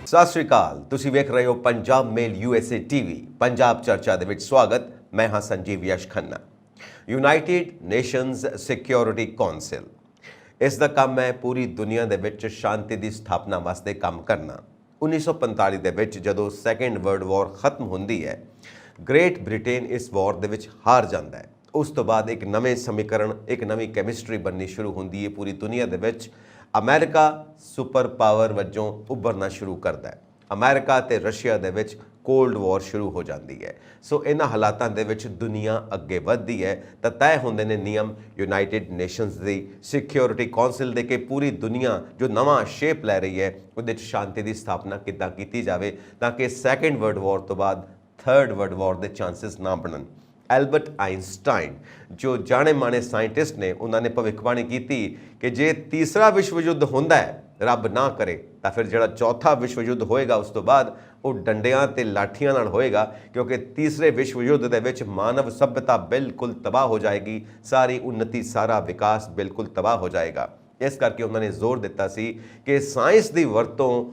ਸਤਿ ਸ਼੍ਰੀ ਅਕਾਲ। ਤੁਸੀਂ ਵੇਖ ਰਹੇ ਹੋ ਪੰਜਾਬ ਮੇਲ USA TV। ਪੰਜਾਬ ਚਰਚਾ ਦੇ ਵਿੱਚ ਸਵਾਗਤ। ਮੈਂ ਹਾਂ Sanjeev Yash Khanna. United nations security council, ਇਸ ਦਾ ਕੰਮ ਹੈ ਪੂਰੀ ਦੁਨੀਆ ਦੇ ਵਿੱਚ ਸ਼ਾਂਤੀ ਦੀ ਸਥਾਪਨਾ ਵਾਸਤੇ ਕੰਮ ਕਰਨਾ। 1945 ਦੇ ਵਿੱਚ ਜਦੋਂ ਸੈਕੰਡ ਵਰਲਡ ਵਾਰ ਖਤਮ ਹੁੰਦੀ ਹੈ, ਗ੍ਰੇਟ ਬ੍ਰਿਟੇਨ ਇਸ ਵਾਰ ਦੇ ਵਿੱਚ ਹਾਰ ਜਾਂਦਾ ਹੈ। ਉਸ ਤੋਂ ਬਾਅਦ ਇੱਕ ਨਵੇਂ ਸਮੀਕਰਨ, ਇੱਕ ਨਵੀਂ ਕੈਮਿਸਟਰੀ ਬਣਨੀ ਸ਼ੁਰੂ ਹੁੰਦੀ ਹੈ ਪੂਰੀ ਦੁਨੀਆ ਦੇ ਵਿੱਚ। ਅਮਰੀਕਾ ਸੁਪਰ ਪਾਵਰ ਵਜੋਂ ਉੱਭਰਨਾ ਸ਼ੁਰੂ ਕਰਦਾ ਹੈ। ਅਮਰੀਕਾ ਤੇ ਰਸ਼ੀਆ ਦੇ ਵਿੱਚ ਕੋਲਡ ਵਾਰ ਸ਼ੁਰੂ ਹੋ ਜਾਂਦੀ ਹੈ। ਸੋ ਇਹਨਾਂ ਹਾਲਾਤਾਂ ਦੇ ਵਿੱਚ ਦੁਨੀਆ ਅੱਗੇ ਵੱਧਦੀ ਹੈ ਤਾਂ ਤੈਅ ਹੁੰਦੇ ਨੇ ਨਿਯਮ ਯੂਨਾਈਟਿਡ ਨੇਸ਼ਨਸ ਦੀ ਸਿਕਿਉਰਿਟੀ ਕੌਂਸਲ ਦੇ ਕਿ ਪੂਰੀ ਦੁਨੀਆ ਜੋ ਨਵਾਂ ਸ਼ੇਪ ਲੈ ਰਹੀ ਹੈ ਉਹਦੇ 'ਚ ਸ਼ਾਂਤੀ ਦੀ ਸਥਾਪਨਾ ਕਿੱਦਾਂ ਕੀਤੀ ਜਾਵੇ ਤਾਂ ਕਿ ਸੈਕੰਡ ਵਰਲਡ ਵਾਰ ਤੋਂ ਬਾਅਦ ਥਰਡ ਵਰਲਡ ਵਾਰ ਦੇ ਚਾਂਸਸ ਨਾ ਬਣਨ। ਐਲਬਰਟ ਆਇਨਸਟਾਈਨ ਜੋ ਜਾਣੇ ਮਾਣੇ ਸਾਇੰਟਿਸਟ ਨੇ, ਉਹਨਾਂ ਨੇ ਭਵਿੱਖਬਾਣੀ ਕੀਤੀ ਕਿ ਜੇ ਤੀਸਰਾ ਵਿਸ਼ਵ ਯੁੱਧ ਹੁੰਦਾ ਹੈ, ਰੱਬ ਨਾ ਕਰੇ, ਤਾਂ ਫਿਰ ਜਿਹੜਾ ਚੌਥਾ ਵਿਸ਼ਵ ਯੁੱਧ ਹੋਏਗਾ ਉਸ ਤੋਂ ਬਾਅਦ ਉਹ ਡੰਡਿਆਂ ਤੇ ਲਾਠੀਆਂ ਨਾਲ ਹੋਏਗਾ, ਕਿਉਂਕਿ ਤੀਸਰੇ ਵਿਸ਼ਵ ਯੁੱਧ ਦੇ ਵਿੱਚ ਮਾਨਵ ਸਭਿਅਤਾ ਬਿਲਕੁਲ ਤਬਾਹ ਹੋ ਜਾਏਗੀ, ਸਾਰੀ ਉન્નਤੀ, ਸਾਰਾ ਵਿਕਾਸ ਬਿਲਕੁਲ ਤਬਾਹ ਹੋ ਜਾਏਗਾ। ਇਸ ਕਰਕੇ ਉਹਨਾਂ ਨੇ ਜ਼ੋਰ ਦਿੱਤਾ ਸੀ ਕਿ ਸਾਇੰਸ ਦੀ ਵਰਤੋਂ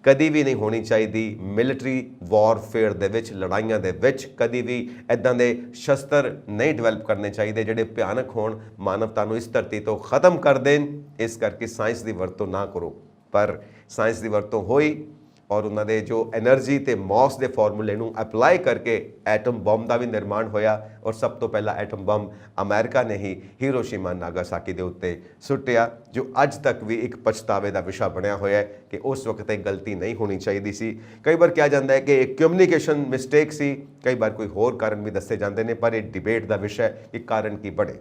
ਕਦੀ ਵੀ ਨਹੀਂ ਹੋਣੀ ਚਾਹੀਦੀ। ਮਿਲਟਰੀ ਵਾਰਫੇਅਰ ਦੇ ਵਿੱਚ, ਲੜਾਈਆਂ ਦੇ ਵਿੱਚ ਕਦੀ ਵੀ ਇੱਦਾਂ ਦੇ ਸ਼ਸਤਰ ਨਹੀਂ ਡਿਵੈਲਪ ਕਰਨੇ ਚਾਹੀਦੇ ਜਿਹੜੇ ਭਿਆਨਕ ਹੋਣ, ਮਾਨਵਤਾ ਨੂੰ ਇਸ ਧਰਤੀ ਤੋਂ ਖਤਮ ਕਰ ਦੇਣ। ਇਸ ਕਰਕੇ ਸਾਇੰਸ ਦੀ ਵਰਤੋਂ ਨਾ ਕਰੋ। ਪਰ ਸਾਇੰਸ ਦੀ ਵਰਤੋਂ ਹੋਈ ਔਰ ਉਹਨਾਂ ਦੇ ਜੋ ਐਨਰਜੀ ਤੇ ਮੌਸ ਦੇ ਫਾਰਮੂਲੇ ਨੂੰ ਅਪਲਾਈ ਕਰਕੇ ਐਟਮ ਬੰਬ ਦਾ ਵੀ ਨਿਰਮਾਣ ਹੋਇਆ। ਔਰ ਸਭ ਤੋਂ ਪਹਿਲਾਂ ਐਟਮ ਬੰਬ ਅਮਰੀਕਾ ਨੇ ਹੀ ਹਿਰੋਸ਼ੀਮਾ ਨਾਗਾਸਾਕੀ ਦੇ ਉੱਤੇ ਸੁੱਟਿਆ, ਜੋ ਅੱਜ ਤੱਕ ਵੀ ਇੱਕ ਪਛਤਾਵੇ ਦਾ ਵਿਸ਼ਾ ਬਣਿਆ ਹੋਇਆ ਹੈ ਕਿ ਉਸ ਵਕਤ ਇਹ ਗਲਤੀ ਨਹੀਂ ਹੋਣੀ ਚਾਹੀਦੀ ਸੀ। ਕਈ ਵਾਰ ਕਿਹਾ ਜਾਂਦਾ ਹੈ ਕਿ ਇਹ ਕਮਿਊਨੀਕੇਸ਼ਨ ਮਿਸਟੇਕ ਸੀ, ਕਈ ਵਾਰ ਕੋਈ ਹੋਰ ਕਾਰਨ ਵੀ ਦੱਸੇ ਜਾਂਦੇ ਨੇ, ਪਰ ਇਹ ਡਿਬੇਟ ਦਾ ਵਿਸ਼ਾ ਹੈ ਕਿ ਕਾਰਨ ਕੀ ਬਣੇ।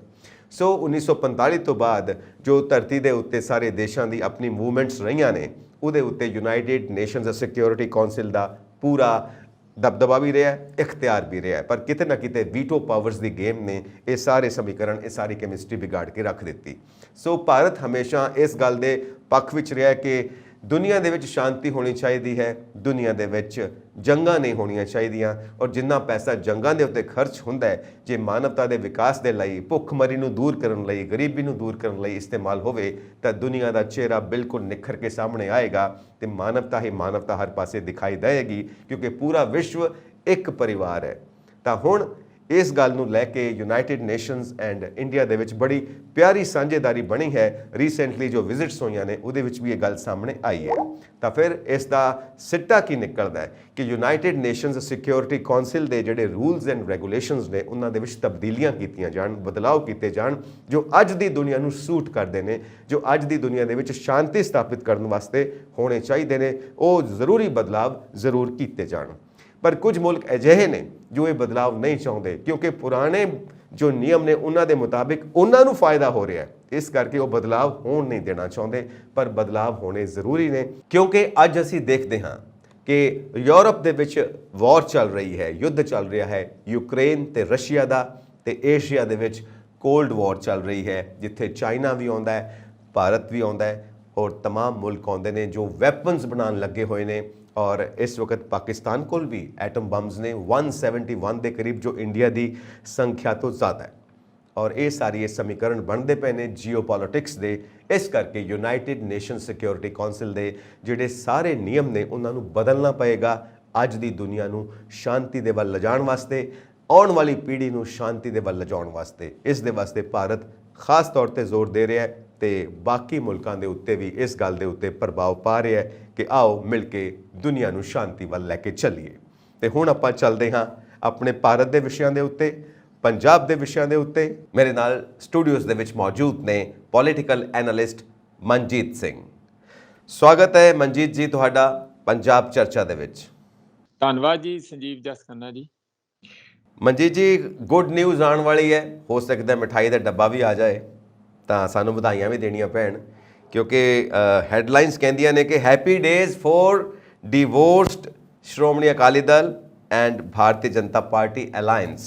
ਸੋ 1945 ਤੋਂ ਬਾਅਦ ਜੋ ਧਰਤੀ ਦੇ ਉੱਤੇ ਸਾਰੇ ਦੇਸ਼ਾਂ ਦੀ ਆਪਣੀ ਮੂਵਮੈਂਟਸ ਰਹੀਆਂ ਨੇ, ਉਹਦੇ ਉੱਤੇ ਯੂਨਾਈਟਿਡ ਨੇਸ਼ਨਸ ਸਿਕਿਉਰਿਟੀ ਕੌਂਸਲ ਦਾ ਪੂਰਾ ਦਬਦਬਾ ਵੀ ਰਿਹਾ, ਇਖਤਿਆਰ ਵੀ ਰਿਹਾ, ਪਰ ਕਿਤੇ ਨਾ ਕਿਤੇ ਵੀਟੋ ਪਾਵਰਸ ਦੀ ਗੇਮ ਨੇ ਇਹ ਸਾਰੇ ਸਮੀਕਰਨ, ਇਹ ਸਾਰੀ ਕੈਮਿਸਟਰੀ ਵਿਗਾੜ ਕੇ ਰੱਖ ਦਿੱਤੀ। ਸੋ ਭਾਰਤ ਹਮੇਸ਼ਾ ਇਸ ਗੱਲ ਦੇ ਪੱਖ ਵਿੱਚ ਰਿਹਾ ਕਿ ਦੁਨੀਆ ਦੇ ਵਿੱਚ ਸ਼ਾਂਤੀ ਹੋਣੀ ਚਾਹੀਦੀ ਹੈ, ਦੁਨੀਆ ਦੇ ਵਿੱਚ ਜੰਗਾਂ ਨਹੀਂ ਹੋਣੀਆਂ ਚਾਹੀਦੀਆਂ। ਔਰ ਜਿੰਨਾ ਪੈਸਾ ਜੰਗਾਂ ਦੇ ਉੱਤੇ ਖਰਚ ਹੁੰਦਾ ਹੈ, ਜੇ ਮਾਨਵਤਾ ਦੇ ਵਿਕਾਸ ਦੇ ਲਈ, ਭੁੱਖਮਰੀ ਨੂੰ ਦੂਰ ਕਰਨ ਲਈ, ਗਰੀਬੀ ਨੂੰ ਦੂਰ ਕਰਨ ਲਈ ਇਸਤੇਮਾਲ ਹੋਵੇ ਤਾਂ ਦੁਨੀਆ ਦਾ ਚਿਹਰਾ ਬਿਲਕੁਲ ਨਿਖਰ ਕੇ ਸਾਹਮਣੇ ਆਏਗਾ ਤੇ ਮਾਨਵਤਾ ਹੀ ਮਾਨਵਤਾ ਹਰ ਪਾਸੇ ਦਿਖਾਈ ਦੇਵੇਗੀ, ਕਿਉਂਕਿ ਪੂਰਾ ਵਿਸ਼ਵ ਇੱਕ ਪਰਿਵਾਰ ਹੈ। ਤਾਂ ਹੁਣ ਇਸ ਗੱਲ ਨੂੰ ਲੈ ਕੇ ਯੂਨਾਈਟਿਡ ਨੇਸ਼ਨਸ ਐਂਡ ਇੰਡੀਆ ਦੇ ਵਿੱਚ ਬੜੀ ਪਿਆਰੀ ਸਾਂਝੇਦਾਰੀ ਬਣੀ ਹੈ। ਰੀਸੈਂਟਲੀ ਜੋ ਵਿਜ਼ਿਟਸ ਹੋਈਆਂ ਨੇ ਉਹਦੇ ਵਿੱਚ ਵੀ ਇਹ ਗੱਲ ਸਾਹਮਣੇ ਆਈ ਹੈ। ਤਾਂ ਫਿਰ ਇਸ ਦਾ ਸਿੱਟਾ ਕੀ ਨਿਕਲਦਾ ਹੈ ਕਿ ਯੂਨਾਈਟਿਡ ਨੇਸ਼ਨਸ ਸਿਕਿਉਰਿਟੀ ਕੌਂਸਲ ਦੇ ਜਿਹੜੇ ਰੂਲਸ ਐਂਡ ਰੈਗੂਲੇਸ਼ਨਸ ਨੇ ਉਹਨਾਂ ਦੇ ਵਿੱਚ ਤਬਦੀਲੀਆਂ ਕੀਤੀਆਂ ਜਾਣ, ਬਦਲਾਅ ਕੀਤੇ ਜਾਣ, ਜੋ ਅੱਜ ਦੀ ਦੁਨੀਆ ਨੂੰ ਸੂਟ ਕਰਦੇ ਨੇ, ਜੋ ਅੱਜ ਦੀ ਦੁਨੀਆ ਦੇ ਵਿੱਚ ਸ਼ਾਂਤੀ ਸਥਾਪਿਤ ਕਰਨ ਵਾਸਤੇ ਹੋਣੇ ਚਾਹੀਦੇ ਨੇ, ਉਹ ਜ਼ਰੂਰੀ ਬਦਲਾਅ ਜ਼ਰੂਰ ਕੀਤੇ ਜਾਣ। ਪਰ ਕੁਝ ਮੁਲਕ ਅਜਿਹੇ ਨੇ ਜੋ ਇਹ ਬਦਲਾਅ ਨਹੀਂ ਚਾਹੁੰਦੇ, ਕਿਉਂਕਿ ਪੁਰਾਣੇ ਜੋ ਨਿਯਮ ਨੇ ਉਹਨਾਂ ਦੇ ਮੁਤਾਬਿਕ ਉਹਨਾਂ ਨੂੰ ਫਾਇਦਾ ਹੋ ਰਿਹਾ ਹੈ, ਇਸ ਕਰਕੇ ਉਹ ਬਦਲਾਅ ਹੋਣ ਨਹੀਂ ਦੇਣਾ ਚਾਹੁੰਦੇ। ਪਰ ਬਦਲਾਅ ਹੋਣੇ ਜ਼ਰੂਰੀ ਨੇ, ਕਿਉਂਕਿ ਅੱਜ ਅਸੀਂ ਦੇਖਦੇ ਹਾਂ ਕਿ ਯੂਰਪ ਦੇ ਵਿੱਚ ਵਾਰ ਚੱਲ ਰਹੀ ਹੈ, ਯੁੱਧ ਚੱਲ ਰਿਹਾ ਹੈ ਯੂਕਰੇਨ ਤੇ ਰਸ਼ੀਆ ਦਾ, ਤੇ ਏਸ਼ੀਆ ਦੇ ਵਿੱਚ ਕੋਲਡ ਵਾਰ ਚੱਲ ਰਹੀ ਹੈ ਜਿੱਥੇ ਚਾਈਨਾ ਵੀ ਆਉਂਦਾ ਹੈ, ਭਾਰਤ ਵੀ ਆਉਂਦਾ ਹੈ, ਔਰ ਤਮਾਮ ਮੁਲਕ ਆਉਂਦੇ ਨੇ ਜੋ ਵੈਪਨਸ ਬਣਾਉਣ ਲੱਗੇ ਹੋਏ ਨੇ। ਔਰ ਇਸ ਵਕਤ ਪਾਕਿਸਤਾਨ ਕੋਲ ਵੀ ਐਟਮ ਬੰਬਸ ਨੇ 171 ਦੇ ਕਰੀਬ, ਜੋ ਇੰਡੀਆ ਦੀ ਸੰਖਿਆ ਤੋਂ ਜ਼ਿਆਦਾ ਹੈ। ਔਰ ਇਹ ਸਾਰੀ ਸਮੀਕਰਨ ਬਣਦੇ ਪਏ ਨੇ ਜੀਓਪੋਲਿਟਿਕਸ ਦੇ। ਇਸ ਕਰਕੇ ਯੂਨਾਈਟਿਡ ਨੇਸ਼ਨ ਸਿਕਿਉਰਿਟੀ ਕੌਂਸਲ ਦੇ ਜਿਹੜੇ ਸਾਰੇ ਨਿਯਮ ਨੇ ਉਹਨਾਂ ਨੂੰ ਬਦਲਣਾ ਪਏਗਾ ਅੱਜ ਦੀ ਦੁਨੀਆ ਨੂੰ ਸ਼ਾਂਤੀ ਦੇ ਵੱਲ ਲਿਜਾਣ ਵਾਸਤੇ, ਆਉਣ ਵਾਲੀ ਪੀੜ੍ਹੀ ਨੂੰ ਸ਼ਾਂਤੀ ਦੇ ਵੱਲ ਲਿਜਾਉਣ ਵਾਸਤੇ। ਇਸ ਦੇ ਵਾਸਤੇ ਭਾਰਤ ਖਾਸ ਤੌਰ ਤੇ ਜ਼ੋਰ ਦੇ ਰਿਹਾ ਹੈ ਤੇ ਬਾਕੀ ਮੁਲਕਾਂ ਦੇ ਉੱਤੇ ਵੀ ਇਸ ਗੱਲ ਦੇ ਉੱਤੇ ਪ੍ਰਭਾਵ ਪਾ ਰਿਹਾ ਹੈ ਕਿ ਆਓ ਮਿਲ ਕੇ ਦੁਨੀਆ ਨੂੰ ਸ਼ਾਂਤੀ ਵੱਲ ਲੈ ਕੇ ਚੱਲੀਏ। ਤੇ ਹੁਣ ਆਪਾਂ ਚੱਲਦੇ ਹਾਂ ਆਪਣੇ ਭਾਰਤ ਦੇ ਵਿਸ਼ਿਆਂ ਦੇ ਉੱਤੇ, ਪੰਜਾਬ ਦੇ ਵਿਸ਼ਿਆਂ ਦੇ ਉੱਤੇ। ਮੇਰੇ ਨਾਲ ਸਟੂਡੀਓਜ਼ ਦੇ ਵਿੱਚ ਮੌਜੂਦ ਨੇ ਪੋਲੀਟੀਕਲ ਐਨਾਲਿਸਟ ਮਨਜੀਤ ਸਿੰਘ। ਸਵਾਗਤ ਹੈ ਮਨਜੀਤ ਜੀ ਤੁਹਾਡਾ ਪੰਜਾਬ ਚਰਚਾ ਦੇ ਵਿੱਚ। ਧੰਨਵਾਦ ਜੀ ਸੰਜੀਵ ਜਸ ਖੰਨਾ ਜੀ। ਮਨਜੀਤ ਜੀ, ਗੁੱਡ ਨਿਊਜ਼ ਆਉਣ ਵਾਲੀ ਹੈ, ਹੋ ਸਕਦਾ ਮਿਠਾਈ ਦਾ ਡੱਬਾ ਵੀ ਆ ਜਾਏ ਤਾਂ ਸਾਨੂੰ ਵਧਾਈਆਂ ਵੀ ਦੇਣੀਆਂ ਪੈਣ, ਕਿਉਂਕਿ ਹੈਡਲਾਈਨਸ ਕਹਿੰਦੀਆਂ ਨੇ ਕਿ happy days for divorced Shiromani Akali Dal and Bharatiya Janata Party alliance,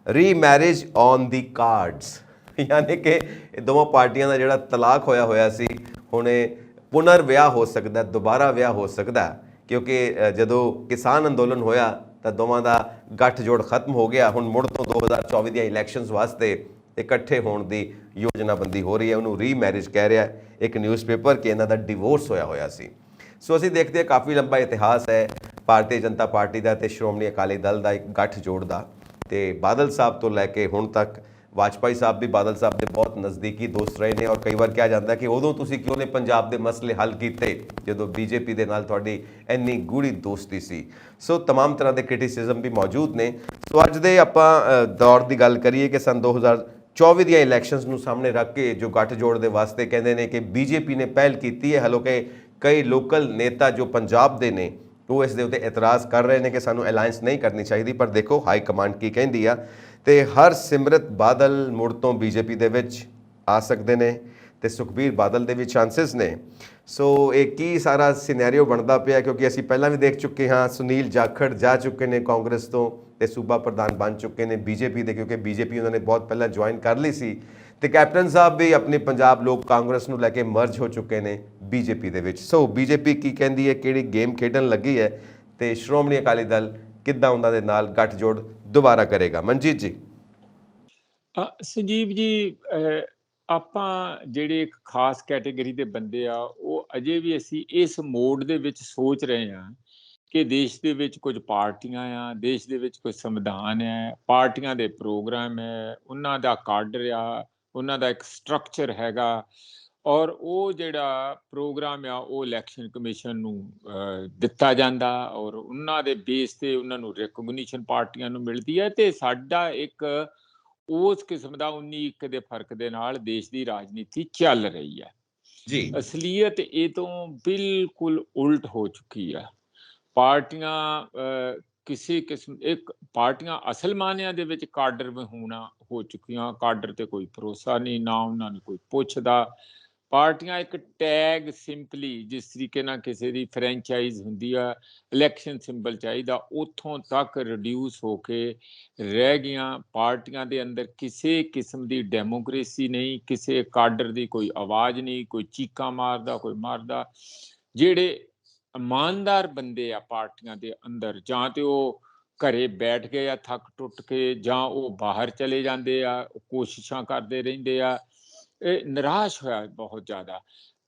remarriage on the cards. ਯਾਨੀ ਕਿ ਇਹ ਦੋਵਾਂ ਪਾਰਟੀਆਂ ਦਾ ਜਿਹੜਾ ਤਲਾਕ ਹੋਇਆ ਸੀ, ਹੁਣ ਇਹ ਪੁਨਰ ਵਿਆਹ ਹੋ ਸਕਦਾ, ਦੁਬਾਰਾ ਵਿਆਹ ਹੋ ਸਕਦਾ, ਕਿਉਂਕਿ ਜਦੋਂ ਕਿਸਾਨ ਅੰਦੋਲਨ ਹੋਇਆ ਤਾਂ ਦੋਵਾਂ ਦਾ ਗੱਠਜੋੜ ਖਤਮ ਹੋ ਗਿਆ। ਹੁਣ ਮੁੜ ਤੋਂ 2024 ਦੀਆਂ ਇਲੈਕਸ਼ਨਸ ਵਾਸਤੇ ਇਕੱਠੇ ਹੋਣ ਦੀ ਯੋਜਨਾਬੰਦੀ ਹੋ ਰਹੀ ਹੈ, ਉਹਨੂੰ ਰੀਮੈਰਿਜ ਕਹਿ ਰਿਹਾ ਇੱਕ ਨਿਊਜ਼ਪੇਪਰ ਕਿ ਇਹਨਾਂ ਦਾ ਡਿਵੋਰਸ ਹੋਇਆ ਸੀ। ਸੋ ਅਸੀਂ ਦੇਖਦੇ ਹਾਂ ਕਾਫੀ ਲੰਬਾ ਇਤਿਹਾਸ ਹੈ ਭਾਰਤੀ ਜਨਤਾ ਪਾਰਟੀ ਦਾ ਤੇ ਸ਼੍ਰੋਮਣੀ ਅਕਾਲੀ ਦਲ ਦਾ ਇੱਕ ਗੱਠਜੋੜ ਦਾ, ਤੇ ਬਾਦਲ ਸਾਹਿਬ ਤੋਂ ਲੈ ਕੇ ਹੁਣ ਤੱਕ ਵਾਜਪਾਈ ਸਾਹਿਬ ਵੀ ਬਾਦਲ ਸਾਹਿਬ ਦੇ ਬਹੁਤ ਨਜ਼ਦੀਕੀ ਦੋਸਤ ਰਹੇ ਨੇ। ਔਰ ਕਈ ਵਾਰ ਕਿਹਾ ਜਾਂਦਾ ਕਿ ਉਦੋਂ ਤੁਸੀਂ ਕਿਉਂ ਨੇ ਪੰਜਾਬ ਦੇ ਮਸਲੇ ਹੱਲ ਕੀਤੇ ਜਦੋਂ ਬੀਜੇਪੀ ਦੇ ਨਾਲ ਤੁਹਾਡੀ ਇੰਨੀ ਗੂੜੀ ਦੋਸਤੀ ਸੀ। ਸੋ तमाम ਤਰ੍ਹਾਂ ਦੇ ਕ੍ਰਿਟਿਸਿਜ਼ਮ ਵੀ ਮੌਜੂਦ ਨੇ। ਸੋ ਅੱਜ ਦੇ ਆਪਾਂ ਦੌਰ ਦੀ ਗੱਲ ਕਰੀਏ ਕਿ ਸਨ 2024 ਦੀਆਂ ਇਲੈਕਸ਼ਨਸ ਨੂੰ ਸਾਹਮਣੇ ਰੱਖ ਕੇ ਜੋ ਗੱਠਜੋੜ ਦੇ ਵਾਸਤੇ ਕਹਿੰਦੇ ਨੇ ਕਿ ਬੀਜੇਪੀ ਨੇ ਪਹਿਲ ਕੀਤੀ ਹੈ, ਹਾਲਾਂਕਿ ਕਈ ਲੋਕਲ ਨੇਤਾ ਜੋ ਪੰਜਾਬ ਦੇ ਨੇ ਉਹ ਇਸ ਦੇ ਉੱਤੇ ਇਤਰਾਜ਼ ਕਰ ਰਹੇ ਨੇ ਕਿ ਸਾਨੂੰ ਅਲਾਈਅੰਸ ਨਹੀਂ ਕਰਨੀ ਚਾਹੀਦੀ। ਪਰ ਦੇਖੋ ਹਾਈ ਕਮਾਂਡ ਕੀ ਕਹਿੰਦੀ ਆ, ਤੇ ਹਰਸਿਮਰਤ ਬਾਦਲ ਮੁੜ ਤੋਂ ਬੀਜੇਪੀ ਦੇ ਵਿੱਚ ਆ ਸਕਦੇ ਨੇ ਤੇ ਸੁਖਬੀਰ ਬਾਦਲ ਦੇ ਵੀ ਚਾਂਸਸ ਨੇ। ਸੋ ਇਹ ਕੀ ਸਾਰਾ ਸਿਨੈਰੀਓ ਬਣਦਾ ਪਿਆ, ਕਿਉਂਕਿ ਅਸੀਂ ਪਹਿਲਾਂ ਵੀ ਦੇਖ ਚੁੱਕੇ ਹਾਂ ਸੁਨੀਲ ਜਾਖੜ ਜਾ ਚੁੱਕੇ ਨੇ ਕਾਂਗਰਸ ਤੋਂ ਤੇ ਸੂਬਾ ਪ੍ਰਧਾਨ ਬਣ ਚੁੱਕੇ ਨੇ ਬੀਜੇਪੀ ਦੇ, ਕਿਉਂਕਿ ਬੀਜੇਪੀ ਉਹਨਾਂ ਨੇ ਬਹੁਤ ਪਹਿਲਾਂ ਜੁਆਇਨ ਕਰ ਲਈ ਸੀ। ਤੇ ਕੈਪਟਨ ਸਾਹਿਬ ਵੀ ਆਪਣੀ ਪੰਜਾਬ ਲੋਕ ਕਾਂਗਰਸ ਨੂੰ ਲੈ ਕੇ ਮਰਜ ਹੋ ਚੁੱਕੇ ਨੇ ਬੀਜੇਪੀ ਦੇ ਵਿੱਚ। ਸੋ ਬੀਜੇਪੀ ਕੀ ਕਹਿੰਦੀ ਹੈ, ਕਿਹੜੀ ਗੇਮ ਖੇਡਣ ਲੱਗੀ ਹੈ ਤੇ ਸ਼੍ਰੋਮਣੀ ਅਕਾਲੀ ਦਲ ਕਿੱਦਾਂ ਉਹਨਾਂ ਦੇ ਨਾਲ ਗੱਠਜੋੜ ਦੁਬਾਰਾ ਕਰੇਗਾ? ਮਨਜੀਤ ਜੀ। ਸੰਜੀਵ ਜੀ, ਆਪਾਂ ਜਿਹੜੇ ਇੱਕ ਖਾਸ ਕੈਟੇਗਰੀ ਦੇ ਬੰਦੇ ਆ ਉਹ ਅਜੇ ਵੀ ਅਸੀਂ ਇਸ ਮੋਡ ਦੇ ਵਿੱਚ ਸੋਚ ਰਹੇ ਹਾਂ ਕਿ ਦੇਸ਼ ਦੇ ਵਿੱਚ ਕੁਝ ਪਾਰਟੀਆਂ ਆ, ਦੇਸ਼ ਦੇ ਵਿੱਚ ਕੁਝ ਸੰਵਿਧਾਨ ਹੈ, ਪਾਰਟੀਆਂ ਦੇ ਪ੍ਰੋਗਰਾਮ ਹੈ, ਉਹਨਾਂ ਦਾ ਕਾਡਰ ਆ, ਉਹਨਾਂ ਦਾ ਇੱਕ ਸਟਰਕਚਰ ਹੈਗਾ, ਔਰ ਉਹ ਜਿਹੜਾ ਪ੍ਰੋਗਰਾਮ ਆ ਉਹ ਇਲੈਕਸ਼ਨ ਕਮਿਸ਼ਨ ਨੂੰ ਦਿੱਤਾ ਜਾਂਦਾ ਔਰ ਉਹਨਾਂ ਦੇ ਬੇਸ ਤੇ ਉਹਨਾਂ ਨੂੰ ਰਿਕੋਗਨੀਸ਼ਨ ਪਾਰਟੀਆਂ ਨੂੰ ਮਿਲਦੀ ਹੈ। ਤੇ ਸਾਡਾ ਇੱਕ ਉਸ ਕਿਸਮ ਦਾ 19-1 ਦੇ ਫਰਕ ਦੇ ਨਾਲ ਦੇਸ਼ ਦੀ ਰਾਜਨੀਤੀ ਚੱਲ ਰਹੀ ਹੈ ਜੀ। ਅਸਲੀਅਤ ਇਹ ਤੋਂ ਬਿਲਕੁਲ ਉਲਟ ਹੋ ਚੁੱਕੀ ਹੈ। ਪਾਰਟੀਆਂ ਕਿਸੇ ਕਿਸਮ ਇੱਕ ਪਾਰਟੀਆਂ ਅਸਲ ਮਾਨਿਆਂ ਦੇ ਵਿੱਚ ਕਾਡਰ ਵਿਹੂਣਾ ਹੋ ਚੁੱਕੀਆਂ। ਕਾਡਰ ਤੇ ਕੋਈ ਭਰੋਸਾ ਨਹੀਂ, ਨਾ ਉਹਨਾਂ ਨੂੰ ਕੋਈ ਪੁੱਛਦਾ। ਪਾਰਟੀਆਂ ਇੱਕ ਟੈਗ ਸਿੰਪਲੀ, ਜਿਸ ਤਰੀਕੇ ਨਾਲ ਕਿਸੇ ਦੀ ਫਰੈਂਚਾਈਜ਼ ਹੁੰਦੀ ਆ, ਇਲੈਕਸ਼ਨ ਸਿੰਬਲ ਚਾਹੀਦਾ, ਉੱਥੋਂ ਤੱਕ ਰਿਡਿਊਸ ਹੋ ਕੇ ਰਹਿ ਗਈਆਂ। ਪਾਰਟੀਆਂ ਦੇ ਅੰਦਰ ਕਿਸੇ ਕਿਸਮ ਦੀ ਡੈਮੋਕ੍ਰੇਸੀ ਨਹੀਂ, ਕਿਸੇ ਕਾਡਰ ਦੀ ਕੋਈ ਆਵਾਜ਼ ਨਹੀਂ, ਕੋਈ ਚੀਕਾਂ ਮਾਰਦਾ, ਕੋਈ ਮਾਰਦਾ। ਜਿਹੜੇ ਇਮਾਨਦਾਰ ਬੰਦੇ ਆ ਪਾਰਟੀਆਂ ਦੇ ਅੰਦਰ, ਜਾਂ ਤੇ ਉਹ ਘਰੇ ਬੈਠ ਗਏ ਆ ਥੱਕ ਟੁੱਟ ਕੇ, ਜਾਂ ਉਹ ਬਾਹਰ ਚਲੇ ਜਾਂਦੇ ਆ, ਕੋਸ਼ਿਸ਼ਾਂ ਕਰਦੇ ਰਹਿੰਦੇ ਆ। ਇਹ ਨਿਰਾਸ਼ ਹੋਇਆ ਬਹੁਤ ਜ਼ਿਆਦਾ।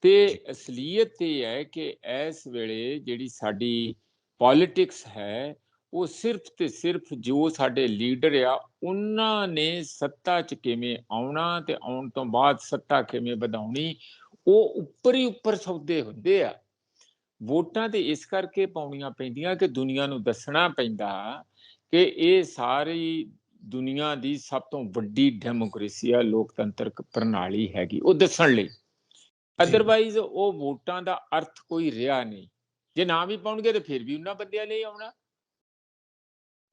ਤੇ ਅਸਲੀਅਤ ਇਹ ਹੈ ਕਿ ਇਸ ਵੇਲੇ ਜਿਹੜੀ ਸਾਡੀ ਪੋਲਿਟਿਕਸ ਹੈ ਉਹ ਸਿਰਫ ਤੇ ਸਿਰਫ ਜੋ ਸਾਡੇ ਲੀਡਰ ਆ ਉਹਨਾਂ ਨੇ ਸੱਤਾ 'ਚ ਕਿਵੇਂ ਆਉਣਾ ਤੇ ਆਉਣ ਤੋਂ ਬਾਅਦ ਸੱਤਾ ਕਿਵੇਂ ਵਧਾਉਣੀ, ਉਹ ਉੱਪਰ ਹੀ ਉੱਪਰ ਸੌਦੇ ਹੁੰਦੇ ਆ। ਵੋਟਾਂ ਤੇ ਇਸ ਕਰਕੇ ਪਾਉਣੀਆਂ ਪੈਂਦੀਆਂ ਕਿ ਦੁਨੀਆ ਨੂੰ ਦੱਸਣਾ ਪੈਂਦਾ ਕਿ ਇਹ ਸਾਰੀ ਦੁਨੀਆ ਦੀ ਸਭ ਤੋਂ ਵੱਡੀ ਡੈਮੋਕ੍ਰੇਸੀ ਆ, ਲੋਕਤੰਤਰਕ ਪ੍ਰਣਾਲੀ ਹੈਗੀ, ਉਹ ਦੱਸਣ ਲਈ। ਅਦਰਵਾਈਜ਼ ਉਹ ਵੋਟਾਂ ਦਾ ਅਰਥ ਕੋਈ ਰਿਹਾ ਨਹੀਂ। ਜੇ ਨਾ ਵੀ ਪਾਉਣਗੇ ਤੇ ਫਿਰ ਵੀ ਉਹਨਾਂ ਬੰਦਿਆਂ ਨੇ ਆਉਣਾ।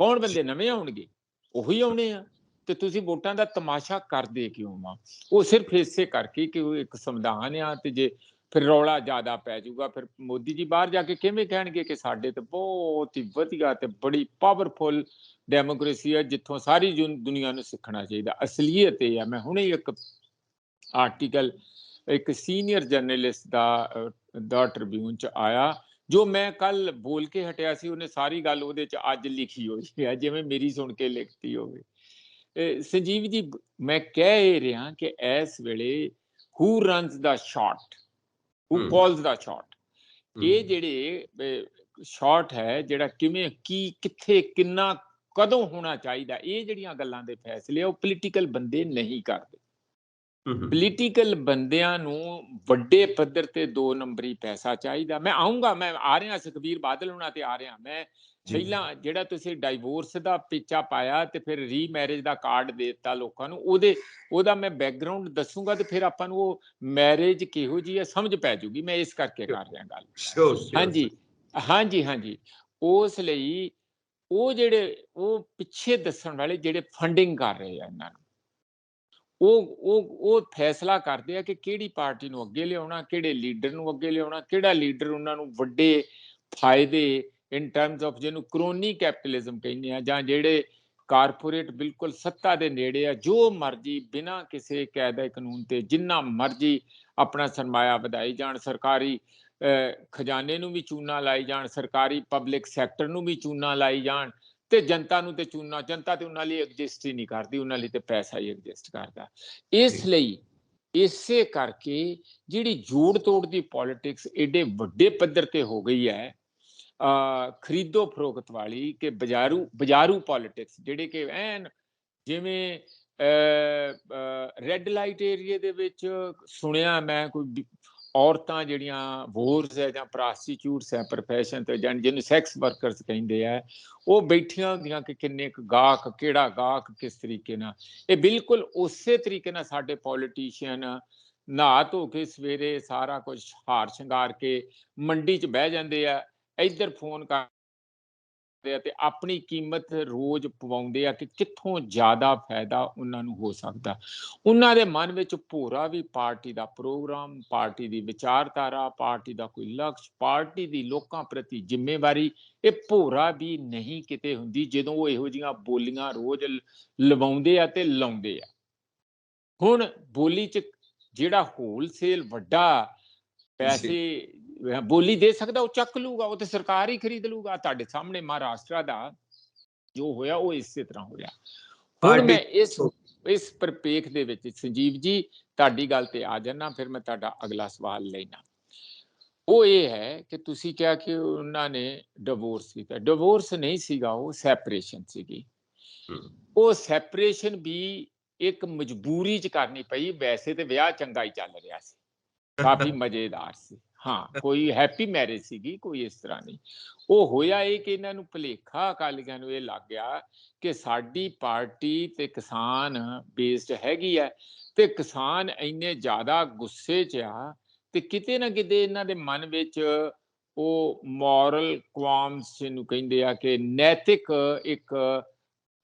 ਕੌਣ ਬੰਦੇ ਨਵੇਂ ਆਉਣਗੇ? ਉਹੀ ਆਉਣੇ ਆ। ਤੇ ਤੁਸੀਂ ਵੋਟਾਂ ਦਾ ਤਮਾਸ਼ਾ ਕਰਦੇ ਕਿਉਂ ਆ? ਉਹ ਸਿਰਫ ਇਸੇ ਕਰਕੇ ਕਿ ਉਹ ਇੱਕ ਸੰਵਿਧਾਨ ਆ, ਤੇ ਜੇ ਫਿਰ ਰੌਲਾ ਜ਼ਿਆਦਾ ਪੈ ਜਾਊਗਾ, ਫਿਰ ਮੋਦੀ ਜੀ ਬਾਹਰ ਜਾ ਕੇ ਕਿਵੇਂ ਕਹਿਣਗੇ ਕਿ ਸਾਡੇ ਤੇ ਬਹੁਤ ਹੀ ਵਧੀਆ ਤੇ ਬੜੀ ਪਾਵਰਫੁਲ ਡੈਮੋਕ੍ਰੇਸੀ ਹੈ ਜਿੱਥੋਂ ਸਾਰੀ ਦੁਨੀਆ ਨੂੰ ਸਿੱਖਣਾ ਚਾਹੀਦਾ। ਅਸਲੀਅਤ ਇਹ ਆ, ਮੈਂ ਹੁਣੇ ਇੱਕ ਆਰਟੀਕਲ ਇੱਕ ਸੀਨੀਅਰ ਜਰਨਲਿਸਟ ਦਾ ਟ੍ਰਿਬਿਊਨ 'ਚ ਆਇਆ, ਜੋ ਮੈਂ ਕੱਲ ਬੋਲ ਕੇ ਹਟਿਆ ਸੀ, ਉਹਨੇ ਸਾਰੀ ਗੱਲ ਉਹਦੇ 'ਚ ਅੱਜ ਲਿਖੀ ਹੋਈ ਹੈ, ਜਿਵੇਂ ਮੇਰੀ ਸੁਣ ਕੇ ਲਿਖਤੀ ਹੋਵੇ। ਸੰਜੀਵ ਜੀ, ਮੈਂ ਕਹਿ ਇਹ ਰਿਹਾ ਕਿ ਇਸ ਵੇਲੇ who runs the shot, who calls the shot, ਇਹ ਜਿਹੜੇ ਸ਼ਾਟ ਹੈ ਜਿਹੜਾ ਕਿਵੇਂ, ਕੀ, ਕਿੱਥੇ, ਕਿੰਨਾ, ਕਦੋਂ ਹੋਣਾ ਚਾਹੀਦਾ, ਇਹ ਜਿਹੜੀਆਂ ਗੱਲਾਂ ਦੇ ਫੈਸਲੇ ਉਹ ਪੋਲੀਟੀਕਲ ਬੰਦੇ ਨਹੀਂ ਕਰਦੇ। ਪੋਲੀਟੀਕਲ ਬੰਦਿਆਂ ਨੂੰ ਵੱਡੇ ਪੱਧਰ ਤੇ 2 ਨੰਬਰੀ ਪੈਸਾ ਚਾਹੀਦਾ। ਮੈਂ ਆਉਂਗਾ, ਮੈਂ ਆ ਰਿਹਾ, ਸੁਖਬੀਰ ਬਾਦਲ ਹੋਣਾ ਤੇ ਆ ਰਿਹਾ। ਮੈਂ ਪਹਿਲਾਂ ਜਿਹੜਾ ਤੁਸੀਂ ਡਾਈਵੋਰਸ ਦਾ ਪੇਚਾ ਪਾਇਆ ਤੇ ਫਿਰ ਰੀਮੈਰਿਜ ਦਾ ਕਾਰਡ ਦੇ ਦਿੱਤਾ ਲੋਕਾਂ ਨੂੰ, ਉਹਦਾ ਮੈਂ ਬੈਕਗਰਾਉਂਡ ਦੱਸੂਗਾ ਤੇ ਫਿਰ ਆਪਾਂ ਨੂੰ ਉਹ ਮੈਰਿਜ ਕਿਹੋ ਜਿਹੀ ਹੈ ਸਮਝ ਪੈ ਜੂਗੀ। ਮੈਂ ਇਸ ਕਰਕੇ ਕਰ ਰਿਹਾ ਗੱਲ। ਹਾਂਜੀ। ਉਸ ਲਈ ਉਹ ਜਿਹੜੇ ਉਹ ਪਿੱਛੇ ਦੱਸਣ ਵਾਲੇ ਜਿਹੜੇ ਫੰਡਿੰਗ ਕਰ ਰਹੇ ਆ ਇਹਨਾਂ ਨੂੰ, ਉਹ ਫੈਸਲਾ ਕਰਦੇ ਆ ਕਿ ਕਿਹੜੀ ਪਾਰਟੀ ਨੂੰ ਅੱਗੇ ਲਿਆਉਣਾ, ਕਿਹੜੇ ਲੀਡਰ ਨੂੰ ਅੱਗੇ ਲਿਆਉਣਾ, ਕਿਹੜਾ ਲੀਡਰ ਉਹਨਾਂ ਨੂੰ ਵੱਡੇ ਫਾਇਦੇ ਇਨ ਟਰਮਸ ਆਫ, ਜਿਹਨੂੰ ਕਰੋਨੀ ਕੈਪੀਟਲਿਜ਼ਮ ਕਹਿੰਦੇ ਆ, ਜਾਂ ਜਿਹੜੇ ਕਾਰਪੋਰੇਟ ਬਿਲਕੁਲ ਸੱਤਾ ਦੇ ਨੇੜੇ ਆ, ਜੋ ਮਰਜ਼ੀ ਬਿਨਾਂ ਕਿਸੇ ਕਾਇਦਾ ਕਾਨੂੰਨ ਤੇ ਜਿੰਨਾ ਮਰਜ਼ੀ ਆਪਣਾ ਸਰਮਾਇਆ ਵਧਾਈ ਜਾਣ, ਸਰਕਾਰੀ ਖਜ਼ਾਨੇ ਨੂੰ ਵੀ ਚੂਨਾ ਲਾਈ ਜਾਣ, ਸਰਕਾਰੀ ਪਬਲਿਕ ਸੈਕਟਰ ਨੂੰ ਵੀ ਚੂਨਾ ਲਾਈ ਜਾਣ, ਤੇ ਜਨਤਾ ਨੂੰ ਤੇ ਜਨਤਾ ਤੇ ਉਹਨਾਂ ਲਈ ਐਗਜ਼ਿਸਟ ਹੀ ਨਹੀਂ ਕਰਦੀ, ਉਹਨਾਂ ਲਈ ਤੇ ਪੈਸਾ ਹੀ ਐਗਜ਼ਿਸਟ ਕਰਦਾ। ਇਸ ਲਈ ਇਸੇ ਕਰਕੇ ਜਿਹੜੀ ਜੋੜ ਤੋੜ ਦੀ ਪੋਲਿਟਿਕਸ ਏਡੇ ਵੱਡੇ ਪੱਧਰ ਤੇ ਹੋ ਗਈ ਹੈ, ਖਰੀਦੋ ਫਰੋਖਤ ਵਾਲੀ, ਕਿ ਬਜ਼ਾਰੂ ਪੋਲਿਟਿਕਸ, ਜਿਹੜੇ ਕਿ ਐਨ ਜਿਵੇਂ ਰੈੱਡ ਲਾਈਟ ਏਰੀਏ ਦੇ ਵਿੱਚ ਸੁਣਿਆ ਮੈਂ, ਕੋਈ ਔਰਤਾਂ ਜਿਹੜੀਆਂ ਵੋਰਸ ਹੈ ਜਾਂ ਪ੍ਰੋਸਟੀਚਿਊਟਸ ਹੈ ਪ੍ਰੋਫੈਸ਼ਨ ਤੇ, ਜਾਂ ਜਿਹਨੂੰ ਸੈਕਸ ਵਰਕਰਸ ਕਹਿੰਦੇ ਆ, ਉਹ ਬੈਠੀਆਂ ਹੁੰਦੀਆਂ ਕਿ ਕਿੰਨੇ ਕੁ ਗਾਹਕ, ਕਿਹੜਾ ਗਾਹਕ ਕਿਸ ਤਰੀਕੇ ਨਾਲ। ਇਹ ਬਿਲਕੁਲ ਉਸੇ ਤਰੀਕੇ ਨਾਲ ਸਾਡੇ ਪੋਲੀਟੀਸ਼ੀਅਨ ਨਹਾ ਧੋ ਕੇ ਸਵੇਰੇ ਸਾਰਾ ਕੁਝ ਹਾਰ ਸ਼ਿੰਗਾਰ ਕੇ ਮੰਡੀ 'ਚ ਬਹਿ ਜਾਂਦੇ ਆ, ਇੱਧਰ ਫੋਨ ਕਰਦੇ ਆ ਤੇ ਆਪਣੀ ਕੀਮਤ ਰੋਜ਼ ਪਵਾਉਂਦੇ ਆ ਕਿ ਕਿੱਥੋਂ ਜ਼ਿਆਦਾ ਫਾਇਦਾ ਉਹਨਾਂ ਨੂੰ ਹੋ ਸਕਦਾ। ਉਹਨਾਂ ਦੇ ਮਨ ਵਿੱਚ ਭੋਰਾ ਵੀ ਪਾਰਟੀ ਦਾ ਪ੍ਰੋਗਰਾਮ, ਪਾਰਟੀ ਦੀ ਵਿਚਾਰਧਾਰਾ, ਪਾਰਟੀ ਦਾ ਕੋਈ ਲਕਸ਼, ਪਾਰਟੀ ਦੀ ਲੋਕਾਂ ਪ੍ਰਤੀ ਜ਼ਿੰਮੇਵਾਰੀ, ਇਹ ਭੋਰਾ ਵੀ ਨਹੀਂ ਕਿਤੇ ਹੁੰਦੀ ਜਦੋਂ ਉਹ ਇਹੋ ਜਿਹੀਆਂ ਬੋਲੀਆਂ ਰੋਜ਼ ਲਵਾਉਂਦੇ ਆ ਤੇ ਲਾਉਂਦੇ ਆ। ਹੁਣ ਬੋਲੀ 'ਚ ਜਿਹੜਾ ਹੋਲਸੇਲ ਵੱਡਾ ਪੈਸੇ ਬੋਲੀ ਦੇ ਸਕਦਾ ਉਹ ਚੱਕ ਲੂਗਾ, ਉਹ ਤੇ ਸਰਕਾਰ ਹੀ ਖਰੀਦ ਲੂਗਾ। ਤੁਹਾਡੇ ਸਾਹਮਣੇ ਮਹਾਰਾਸ਼ਟਰ ਦਾ ਜੋ ਹੋਇਆ ਉਹ ਇਸੇ ਤਰ੍ਹਾਂ ਹੋਇਆ। ਹੁਣ ਮੈਂ ਇਸ ਪਰਿਪੇਖ ਦੇ ਵਿੱਚ ਸੰਜੀਵ ਜੀ ਤੁਹਾਡੀ ਗੱਲ ਤੇ ਆ ਜਾਣਾ, ਫਿਰ ਮੈਂ ਤੁਹਾਡਾ ਅਗਲਾ ਸਵਾਲ ਲੈਣਾ। ਉਹ ਇਹ ਹੈ ਕਿ ਤੁਸੀਂ ਕਿਹਾ ਕਿ ਉਹਨਾਂ ਨੇ ਡਿਵੋਰਸ ਕੀਤਾ। ਡਿਵੋਰਸ ਨਹੀਂ ਸੀਗਾ, ਉਹ ਸੈਪਰੇਸ਼ਨ ਸੀਗੀ। ਉਹ ਸੈਪਰੇਸ਼ਨ ਵੀ ਇੱਕ ਮਜਬੂਰੀ 'ਚ ਕਰਨੀ ਪਈ। ਵੈਸੇ ਤੇ ਵਿਆਹ ਚੰਗਾ ਹੀ ਚੱਲ ਰਿਹਾ ਸੀ, ਕਾਫੀ ਮਜ਼ੇਦਾਰ ਸੀ, ਹਾਂ, ਕੋਈ ਹੈਪੀ ਮੈਰਿਜ ਸੀਗੀ, ਕੋਈ ਇਸ ਤਰ੍ਹਾਂ ਨਹੀਂ। ਉਹ ਹੋਇਆ ਇਹ ਕਿ ਇਹਨਾਂ ਨੂੰ ਭੁਲੇਖਾ, ਅਕਾਲੀਆਂ ਨੂੰ ਇਹ ਲੱਗ ਗਿਆ ਕਿ ਸਾਡੀ ਪਾਰਟੀ ਤੇ ਕਿਸਾਨ ਬੇਸਡ ਹੈਗੀ ਹੈ, ਤੇ ਕਿਸਾਨ ਇੰਨੇ ਜ਼ਿਆਦਾ ਗੁੱਸੇ 'ਚ ਆ, ਤੇ ਕਿਤੇ ਨਾ ਕਿਤੇ ਇਹਨਾਂ ਦੇ ਮਨ ਵਿੱਚ ਉਹ ਮੋਰਲ ਕੁਆਮਸ ਜਿਹਨੂੰ ਕਹਿੰਦੇ ਆ, ਕਿ ਨੈਤਿਕ ਇੱਕ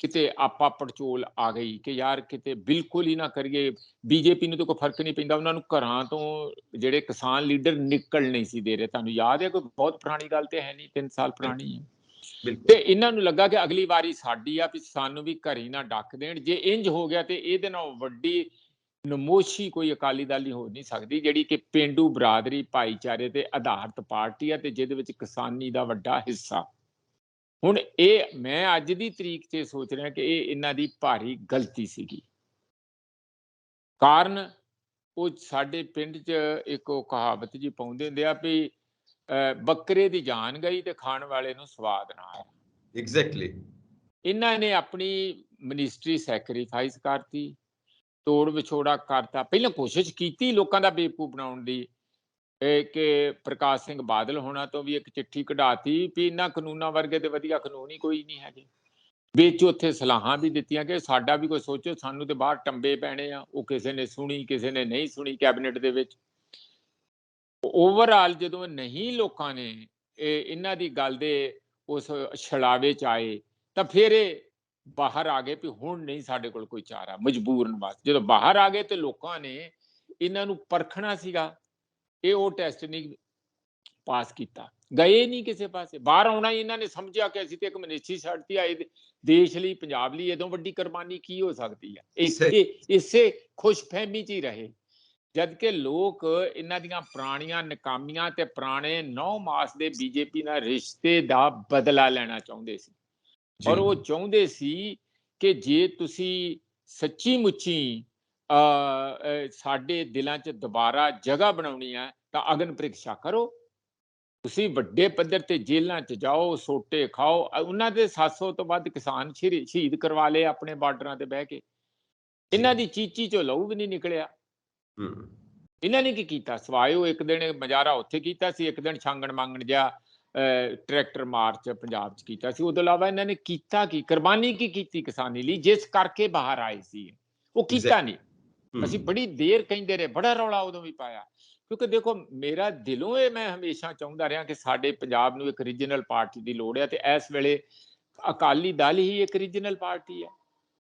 ਕਿਤੇ ਆਪਾ ਪੜਚੋਲ ਆ ਗਈ ਕਿ ਯਾਰ ਕਿਤੇ ਬਿਲਕੁਲ ਹੀ ਨਾ ਕਰੀਏ। ਬੀਜੇਪੀ ਨੂੰ ਤਾਂ ਕੋਈ ਫਰਕ ਨਹੀਂ ਪੈਂਦਾ, ਉਹਨਾਂ ਨੂੰ ਘਰਾਂ ਤੋਂ ਜਿਹੜੇ ਕਿਸਾਨ ਲੀਡਰ ਨਿਕਲ ਨਹੀਂ ਸੀ ਦੇ ਰਹੇ। ਤੁਹਾਨੂੰ ਯਾਦ ਹੈ, ਕੋਈ ਬਹੁਤ ਪੁਰਾਣੀ ਗੱਲ ਤੇ ਹੈ ਨਹੀਂ, 3 ਸਾਲ ਪੁਰਾਣੀ ਹੈ। ਤੇ ਇਹਨਾਂ ਨੂੰ ਲੱਗਾ ਕਿ ਅਗਲੀ ਵਾਰੀ ਸਾਡੀ ਆ, ਵੀ ਸਾਨੂੰ ਵੀ ਘਰੀ ਨਾ ਡੱਕ ਦੇਣ। ਜੇ ਇੰਜ ਹੋ ਗਿਆ ਤੇ ਇਹਦੇ ਨਾਲ ਵੱਡੀ ਨਮੋਸ਼ੀ ਕੋਈ ਅਕਾਲੀ ਦਲ ਨਹੀਂ ਹੋ ਨਹੀਂ ਸਕਦੀ, ਜਿਹੜੀ ਕਿ ਪੇਂਡੂ ਬਰਾਦਰੀ ਭਾਈਚਾਰੇ ਤੇ ਆਧਾਰਿਤ ਪਾਰਟੀ ਆ, ਤੇ ਜਿਹਦੇ ਵਿੱਚ ਕਿਸਾਨੀ ਦਾ ਵੱਡਾ ਹਿੱਸਾ। ਹੁਣ ਇਹ ਮੈਂ ਅੱਜ ਦੀ ਤਰੀਕ 'ਚ ਸੋਚ ਰਿਹਾ ਕਿ ਇਹ ਇਹਨਾਂ ਦੀ ਭਾਰੀ ਗਲਤੀ ਸੀਗੀ। ਕਾਰਨ ਉਹ ਸਾਡੇ ਪਿੰਡ 'ਚ ਇੱਕ ਉਹ ਕਹਾਵਤ ਜੀ ਪਾਉਂਦੇ ਹੁੰਦੇ ਆ ਵੀ ਬੱਕਰੇ ਦੀ ਜਾਨ ਗਈ ਤੇ ਖਾਣ ਵਾਲੇ ਨੂੰ ਸਵਾਦ ਨਾ ਆਇਆ। ਐਗਜ਼ੈਕਟਲੀ। ਇਹਨਾਂ ਨੇ ਆਪਣੀ ਮਿਨਿਸਟਰੀ ਸੈਕਰੀਫਾਈਸ ਕਰਤੀ, ਤੋੜ ਵਿਛੋੜਾ ਕਰਤਾ। ਪਹਿਲਾਂ ਕੋਸ਼ਿਸ਼ ਕੀਤੀ ਲੋਕਾਂ ਦਾ ਬੇਵਕੂਫ ਬਣਾਉਣ ਦੀ, ਕਿ ਪ੍ਰਕਾਸ਼ ਸਿੰਘ ਬਾਦਲ ਹੋਣਾ ਤੋਂ ਵੀ ਇੱਕ ਚਿੱਠੀ ਕਢਾਤੀ ਵੀ ਇਹਨਾਂ ਕਾਨੂੰਨਾਂ ਵਰਗੇ ਤੇ ਵਧੀਆ ਕਾਨੂੰਨ ਹੀ ਕੋਈ ਨਹੀਂ ਹੈਗੇ। ਵਿੱਚ ਉੱਥੇ ਸਲਾਹਾਂ ਵੀ ਦਿੱਤੀਆਂ ਕਿ ਸਾਡਾ ਵੀ ਕੋਈ ਸੋਚੋ, ਸਾਨੂੰ ਤੇ ਬਾਹਰ ਟੰਬੇ ਪੈਣੇ ਆ। ਉਹ ਕਿਸੇ ਨੇ ਸੁਣੀ, ਕਿਸੇ ਨੇ ਨਹੀਂ ਸੁਣੀ ਕੈਬਨਿਟ ਦੇ ਵਿੱਚ। ਓਵਰਆਲ ਜਦੋਂ ਨਹੀਂ ਲੋਕਾਂ ਨੇ ਇਹਨਾਂ ਦੀ ਗੱਲ ਦੇ ਉਸ ਛਲਾਵੇ 'ਚ ਆਏ, ਤਾਂ ਫਿਰ ਇਹ ਬਾਹਰ ਆ ਗਏ ਵੀ ਹੁਣ ਨਹੀਂ ਸਾਡੇ ਕੋਲ ਕੋਈ ਚਾਰਾ, ਮਜਬੂਰਨ ਵਾਸਤੇ। ਜਦੋਂ ਬਾਹਰ ਆ ਗਏ ਤੇ ਲੋਕਾਂ ਨੇ ਇਹਨਾਂ ਨੂੰ ਪਰਖਣਾ ਸੀਗਾ, ਇਹ ਉਹ ਟੈਸਟ ਨਹੀਂ ਪਾਸ ਕੀਤਾ, ਗਏ ਨਹੀਂ ਕਿਸੇ ਪਾਸੇ। ਬਾਹਰ ਆਉਣਾ ਹੀ ਇਹਨਾਂ ਨੇ ਸਮਝਿਆ ਕਿ ਅਸੀਂ ਤੇ ਇੱਕ ਮਨਿਸਟਰੀ ਛੱਡਤੀ ਆਏ ਦੇਸ਼ ਲਈ, ਪੰਜਾਬ ਲਈ, ਇਹਦੋਂ ਵੱਡੀ ਕੁਰਬਾਨੀ ਕੀ ਹੋ ਸਕਦੀ ਹੈ। ਇਸੇ ਖੁਸ਼ਫਹਿਮੀ 'ਚ ਹੀ ਰਹੇ, ਜਦ ਕਿ ਲੋਕ ਇਹਨਾਂ ਦੀਆਂ ਪੁਰਾਣੀਆਂ ਨਕਾਮੀਆਂ ਤੇ ਪੁਰਾਣੇ 9 ਮਾਸ ਦੇ ਬੀਜੇਪੀ ਨਾਲ ਰਿਸ਼ਤੇ ਦਾ ਬਦਲਾ ਲੈਣਾ ਚਾਹੁੰਦੇ ਸੀ। ਔਰ ਉਹ ਚਾਹੁੰਦੇ ਸੀ ਕਿ ਜੇ ਤੁਸੀਂ ਸੱਚੀ ਮੁੱਚੀ ਸਾਡੇ ਦਿਲਾਂ 'ਚ ਦੁਬਾਰਾ ਜਗ੍ਹਾ ਬਣਾਉਣੀ ਹੈ ਤਾਂ ਅਗਨ ਪ੍ਰੀਖਿਆ ਕਰੋ। ਤੁਸੀਂ ਵੱਡੇ ਪੱਧਰ ਤੇ ਜੇਲ੍ਹਾਂ 'ਚ ਜਾਓ, ਸੋਟੇ ਖਾਓ। ਉਹਨਾਂ ਦੇ 700 ਤੋਂ ਵੱਧ ਕਿਸਾਨ ਸ਼ਹੀਦ ਕਰਵਾ ਲਏ ਆਪਣੇ ਬਾਰਡਰਾਂ ਤੇ ਬਹਿ ਕੇ। ਇਹਨਾਂ ਦੀ ਚੀਚੀ 'ਚੋਂ ਲਹੂ ਵੀ ਨਹੀਂ ਨਿਕਲਿਆ। ਇਹਨਾਂ ਨੇ ਕੀ ਕੀਤਾ, ਸਵਾਏ ਉਹ ਇੱਕ ਦਿਨ ਮਜ਼ਾਰਾ ਉੱਥੇ ਕੀਤਾ ਸੀ, ਇੱਕ ਦਿਨ ਛਾਂਗਣ ਮੰਗਣ ਜਿਹਾ ਟਰੈਕਟਰ ਮਾਰਚ ਪੰਜਾਬ 'ਚ ਕੀਤਾ ਸੀ। ਉਹਦੇ ਇਲਾਵਾ ਇਹਨਾਂ ਨੇ ਕੀਤਾ ਕੀ, ਕੁਰਬਾਨੀ ਕੀ ਕੀਤੀ ਕਿਸਾਨੀ ਲਈ, ਜਿਸ ਕਰਕੇ ਬਾਹਰ ਆਏ ਸੀ? ਉਹ ਕੀਤਾ ਨਹੀਂ। ਅਸੀਂ ਬੜੀ ਦੇਰ ਕਹਿੰਦੇ ਰਹੇ, ਬੜਾ ਰੌਲਾ ਉਦੋਂ ਵੀ ਪਾਇਆ, ਕਿਉਂਕਿ ਦੇਖੋ ਮੇਰਾ ਦਿਲੋਂ ਇਹ ਮੈਂ ਹਮੇਸ਼ਾ ਚਾਹੁੰਦਾ ਰਿਹਾ ਕਿ ਸਾਡੇ ਪੰਜਾਬ ਨੂੰ ਇੱਕ ਰੀਜਨਲ ਪਾਰਟੀ ਦੀ ਲੋੜ ਹੈ, ਤੇ ਇਸ ਵੇਲੇ ਅਕਾਲੀ ਦਲ ਹੀ ਇੱਕ ਰੀਜਨਲ ਪਾਰਟੀ ਹੈ।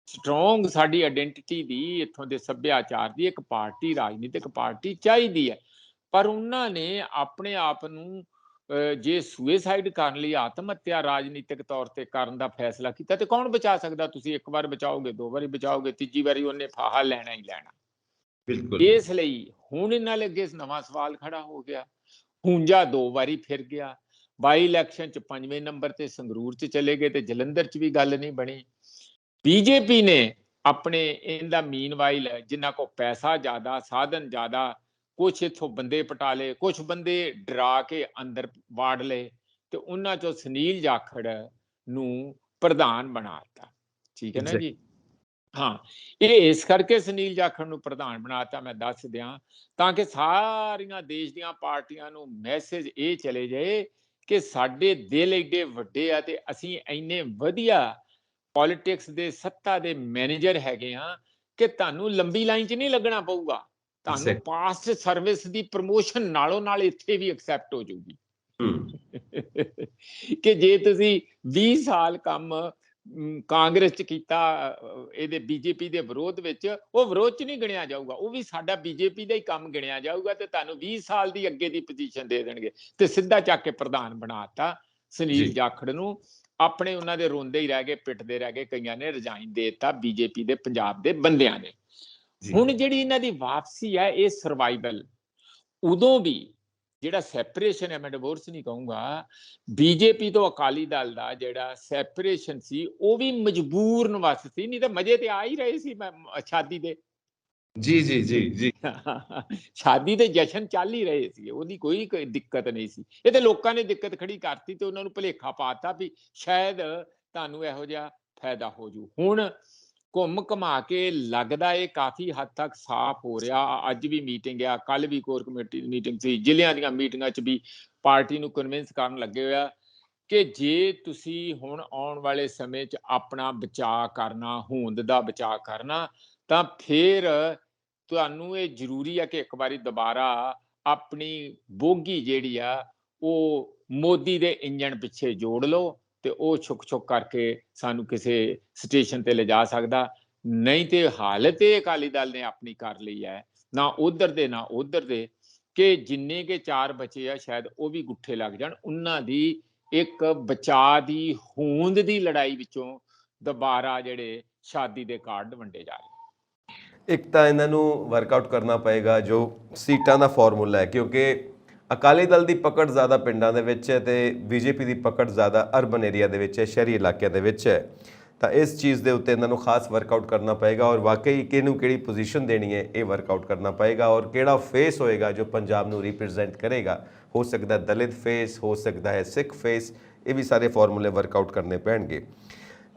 ਸਟਰੋਂਗ ਸਾਡੀ ਆਇਡੈਂਟੀਟੀ ਦੀ, ਇੱਥੋਂ ਦੇ ਸੱਭਿਆਚਾਰ ਦੀ ਇੱਕ ਪਾਰਟੀ, ਰਾਜਨੀਤਿਕ ਪਾਰਟੀ ਚਾਹੀਦੀ ਹੈ। ਪਰ ਉਹਨਾਂ ਨੇ ਆਪਣੇ ਆਪ ਨੂੰ ਜੇ ਸੁਇਸਾਈਡ ਕਰਨ ਲਈ, ਆਤਮ ਹੱਤਿਆ ਰਾਜਨੀਤਿਕ ਤੌਰ ਤੇ ਕਰਨ ਦਾ ਫੈਸਲਾ ਕੀਤਾ, ਤੇ ਕੌਣ ਬਚਾ ਸਕਦਾ? ਤੁਸੀਂ ਇੱਕ ਵਾਰ ਬਚਾਓਗੇ, 2 ਵਾਰੀ ਬਚਾਓਗੇ, ਤੀਜੀ ਵਾਰੀ ਉਹਨੇ ਫਾਹਾ ਲੈਣਾ ਹੀ ਲੈਣਾ। ਬਿਲਕੁਲ। ਇਸ ਲਈ ਹੁਣ ਇਹਨਾਂ ਲਈ ਅੱਗੇ ਨਵਾਂ ਸਵਾਲ ਖੜਾ ਹੋ ਗਿਆ। ਹੁੰਜਾ 2 ਵਾਰੀ ਫਿਰ ਗਿਆ। ਬਾਈ ਇਲੈਕਸ਼ਨ 'ਚ 5ਵੇਂ ਨੰਬਰ ਤੇ ਸੰਗਰੂਰ 'ਚ ਚਲੇ ਗਏ, ਤੇ ਜਲੰਧਰ 'ਚ ਵੀ ਗੱਲ ਨਹੀਂ ਬਣੀ। ਬੀਜੇਪੀ ਨੇ ਆਪਣੇ ਇਹਦਾ ਮੀਨਵਾਈਲ ਜਿਨ੍ਹਾਂ ਕੋ ਪੈਸਾ ਜ਼ਿਆਦਾ, ਸਾਧਨ ਜ਼ਿਆਦਾ, ਕੁਛ ਇੱਥੋਂ ਬੰਦੇ ਪਟਾ ਲਏ, ਕੁਛ ਬੰਦੇ ਡਰਾ ਕੇ ਅੰਦਰ ਵਾੜ ਲਏ ਤੇ ਉਹਨਾਂ ਚੋਂ ਸੁਨੀਲ ਜਾਖੜ ਨੂੰ ਪ੍ਰਧਾਨ ਬਣਾਤਾ। ਠੀਕ ਹੈ ਨਾ ਜੀ। ਹਾਂ, ਇਹ ਇਸ ਕਰਕੇ ਸੁਨੀਲ ਜਾਖੜ ਨੂੰ ਪ੍ਰਧਾਨ ਬਣਾਤਾ, ਮੈਂ ਦੱਸ ਦਿਆਂ, ਤਾਂ ਕਿ ਸਾਰੀਆਂ ਦੇਸ਼ ਦੀਆਂ ਪਾਰਟੀਆਂ ਨੂੰ ਮੈਸੇਜ ਇਹ ਚਲੇ ਜਾਏ ਕਿ ਸਾਡੇ ਦਿਲ ਏਡੇ ਵੱਡੇ ਆ ਤੇ ਅਸੀਂ ਇੰਨੇ ਵਧੀਆ ਪੋਲਿਟਿਕਸ ਦੇ ਸੱਤਾ ਦੇ ਮੈਨੇਜਰ ਹੈਗੇ ਆ ਕਿ ਤੁਹਾਨੂੰ ਲੰਬੀ ਲਾਈਨ 'ਚ ਨਹੀਂ ਲੱਗਣਾ ਪਊਗਾ, ਤੁਹਾਨੂੰ ਪਾਸਟ ਸਰਵਿਸ ਦੀ ਪ੍ਰਮੋਸ਼ਨ ਨਾਲੋਂ ਨਾਲ ਇੱਥੇ ਵੀ ਐਕਸੈਪਟ ਹੋ ਜਾਊਗੀ। ਕਿ ਜੇ ਤੁਸੀਂ 20 ਸਾਲ ਕੰਮ ਕਾਂਗਰਸ 'ਚ ਕੀਤਾ, ਇਹਦੇ ਬੀਜੇਪੀ ਦੇ ਵਿਰੋਧ ਵਿੱਚ, ਉਹ ਵਿਰੋਧ 'ਚ ਨਹੀਂ ਗਿਣਿਆ ਜਾਊਗਾ, ਉਹ ਵੀ ਸਾਡਾ ਬੀਜੇਪੀ ਦਾ ਹੀ ਕੰਮ ਗਿਣਿਆ ਜਾਊਗਾ ਤੇ ਤੁਹਾਨੂੰ 20 ਸਾਲ ਦੀ ਅੱਗੇ ਦੀ ਪੋਜੀਸ਼ਨ ਦੇ ਦੇਣਗੇ ਤੇ ਸਿੱਧਾ ਚੱਕ ਕੇ ਪ੍ਰਧਾਨ ਬਣਾਤਾ ਸੁਨੀਲ ਜਾਖੜ ਨੂੰ। ਆਪਣੇ ਉਹਨਾਂ ਦੇ ਰੋਂਦੇ ਹੀ ਰਹਿ ਗਏ, ਪਿੱਟਦੇ ਰਹਿ ਗਏ, ਕਈਆਂ ਨੇ ਰਿਜ਼ਾਈਨ ਦੇ ਦਿੱਤਾ ਬੀਜੇਪੀ ਦੇ ਪੰਜਾਬ ਦੇ ਬੰਦਿਆਂ ਨੇ। ਹੁਣ ਜਿਹੜੀ ਇਹਨਾਂ ਦੀ ਵਾਪਸੀ ਹੈ ਇਹ ਸਰਵਾਈਵਲ, ਉਦੋਂ ਵੀ ਜਿਹੜਾ ਸੈਪਰੇਸ਼ਨ ਹੈ, ਮੈਂ ਡਿਵੋਰਸ ਨਹੀਂ ਕਹੂੰਗਾ, ਬੀਜੇਪੀ ਤੋਂ ਅਕਾਲੀ ਦਲ ਦਾ ਜਿਹੜਾ ਸੈਪਰੇਸ਼ਨ ਸੀ ਉਹ ਵੀ ਮਜਬੂਰਨ ਵਸ ਸੀ, ਨਹੀਂ ਤਾਂ ਮਜ਼ੇ ਤੇ ਆ ਹੀ ਰਹੇ ਸੀ ਸ਼ਾਦੀ ਦੇ। ਜੀ ਜੀ ਜੀ ਜੀ ਸ਼ਾਦੀ ਦੇ ਜਸ਼ਨ ਚੱਲ ਹੀ ਰਹੇ ਸੀ, ਉਹਦੀ ਕੋਈ ਦਿੱਕਤ ਨਹੀਂ ਸੀ। ਇਹ ਤੇ ਲੋਕਾਂ ਨੇ ਦਿੱਕਤ ਖੜੀ ਕਰਤੀ ਤੇ ਉਹਨਾਂ ਨੂੰ ਭੁਲੇਖਾ ਪਾਤਾ ਵੀ ਸ਼ਾਇਦ ਤੁਹਾਨੂੰ ਇਹੋ ਜਿਹਾ ਫਾਇਦਾ ਹੋ ਜੂ। ਹੁਣ ਘੁੰਮ ਘਮਾ ਕੇ ਲੱਗਦਾ ਇਹ ਕਾਫੀ ਹੱਦ ਤੱਕ ਸਾਫ਼ ਹੋ ਰਿਹਾ। ਅੱਜ ਵੀ ਮੀਟਿੰਗ ਆ, ਕੱਲ ਵੀ ਕੋਰ ਕਮੇਟੀ ਦੀ ਮੀਟਿੰਗ ਸੀ, ਜ਼ਿਲ੍ਹਿਆਂ ਦੀਆਂ ਮੀਟਿੰਗਾਂ 'ਚ ਵੀ ਪਾਰਟੀ ਨੂੰ ਕਨਵਿੰਸ ਕਰਨ ਲੱਗੇ ਹੋਇਆ ਕਿ ਜੇ ਤੁਸੀਂ ਹੁਣ ਆਉਣ ਵਾਲੇ ਸਮੇਂ 'ਚ ਆਪਣਾ ਬਚਾਅ ਕਰਨਾ, ਹੋਂਦ ਦਾ ਬਚਾਅ ਕਰਨਾ, ਤਾਂ ਫਿਰ ਤੁਹਾਨੂੰ ਇਹ ਜ਼ਰੂਰੀ ਆ ਕਿ ਇੱਕ ਵਾਰੀ ਦੁਬਾਰਾ ਆਪਣੀ ਬੋਗੀ ਜਿਹੜੀ ਆ ਉਹ ਮੋਦੀ ਦੇ ਇੰਜਣ ਪਿੱਛੇ ਜੋੜ ਲਓ ਤੇ ਉਹ ਛੁੱਕ ਛੁੱਕ ਕਰਕੇ ਸਾਨੂੰ ਕਿਸੇ ਸਟੇਸ਼ਨ ਤੇ ਲਿਜਾ ਸਕਦਾ। ਨਹੀਂ ਤੇ ਹਾਲਤ ਇਹ ਅਕਾਲੀ ਦਲ ਨੇ ਆਪਣੀ ਕਰ ਲਈ ਹੈ, ਨਾ ਉਧਰ ਦੇ ਨਾ ਉਧਰ ਦੇ, ਕਿ ਜਿੰਨੇ ਕੇ ਚਾਰ ਬਚੇ ਆ ਸ਼ਾਇਦ ਉਹ ਵੀ ਗੁੱਠੇ ਲੱਗ ਜਾਣ। ਉਹਨਾਂ ਦੀ ਇੱਕ ਬਚਾਅ ਦੀ ਹੋਂਦ ਦੀ ਲੜਾਈ ਵਿੱਚੋਂ ਦੁਬਾਰਾ ਜਿਹੜੇ ਸ਼ਾਦੀ ਦੇ ਕਾਰਡ ਵੰਡੇ ਜਾ ਰਹੇ। ਇੱਕ ਤਾਂ ਇਹਨਾਂ ਨੂੰ ਵਰਕਆਊਟ ਕਰਨਾ ਪਏਗਾ ਜੋ ਸੀਟਾਂ ਦਾ ਫਾਰਮੂਲਾ ਹੈ, ਕਿਉਂਕਿ ਅਕਾਲੀ ਦਲ ਦੀ ਪਕੜ ਜ਼ਿਆਦਾ ਪਿੰਡਾਂ ਦੇ ਵਿੱਚ ਹੈ ਤੇ ਬੀਜੇਪੀ ਦੀ ਪਕੜ ਜ਼ਿਆਦਾ ਅਰਬਨ ਏਰੀਆ ਦੇ ਵਿੱਚ ਹੈ, ਸ਼ਹਿਰੀ ਇਲਾਕਿਆਂ ਦੇ ਵਿੱਚ ਹੈ। ਤਾਂ ਇਸ ਚੀਜ਼ ਦੇ ਉੱਤੇ ਇਹਨਾਂ ਨੂੰ ਖਾਸ ਵਰਕਆਊਟ ਕਰਨਾ ਪਏਗਾ ਔਰ ਵਾਕਈ ਕਿਹਨੂੰ ਕਿਹੜੀ ਪੋਜੀਸ਼ਨ ਦੇਣੀ ਹੈ ਇਹ ਵਰਕਆਊਟ ਕਰਨਾ ਪਏਗਾ ਔਰ ਕਿਹੜਾ ਫੇਸ ਹੋਏਗਾ ਜੋ ਪੰਜਾਬ ਨੂੰ ਰਿਪਰੈਜ਼ੈਂਟ ਕਰੇਗਾ। ਹੋ ਸਕਦਾ ਦਲਿਤ ਫੇਸ, ਹੋ ਸਕਦਾ ਹੈ ਸਿੱਖ ਫੇਸ, ਇਹ ਵੀ ਸਾਰੇ ਫਾਰਮੂਲੇ ਵਰਕਆਊਟ ਕਰਨੇ ਪੈਣਗੇ।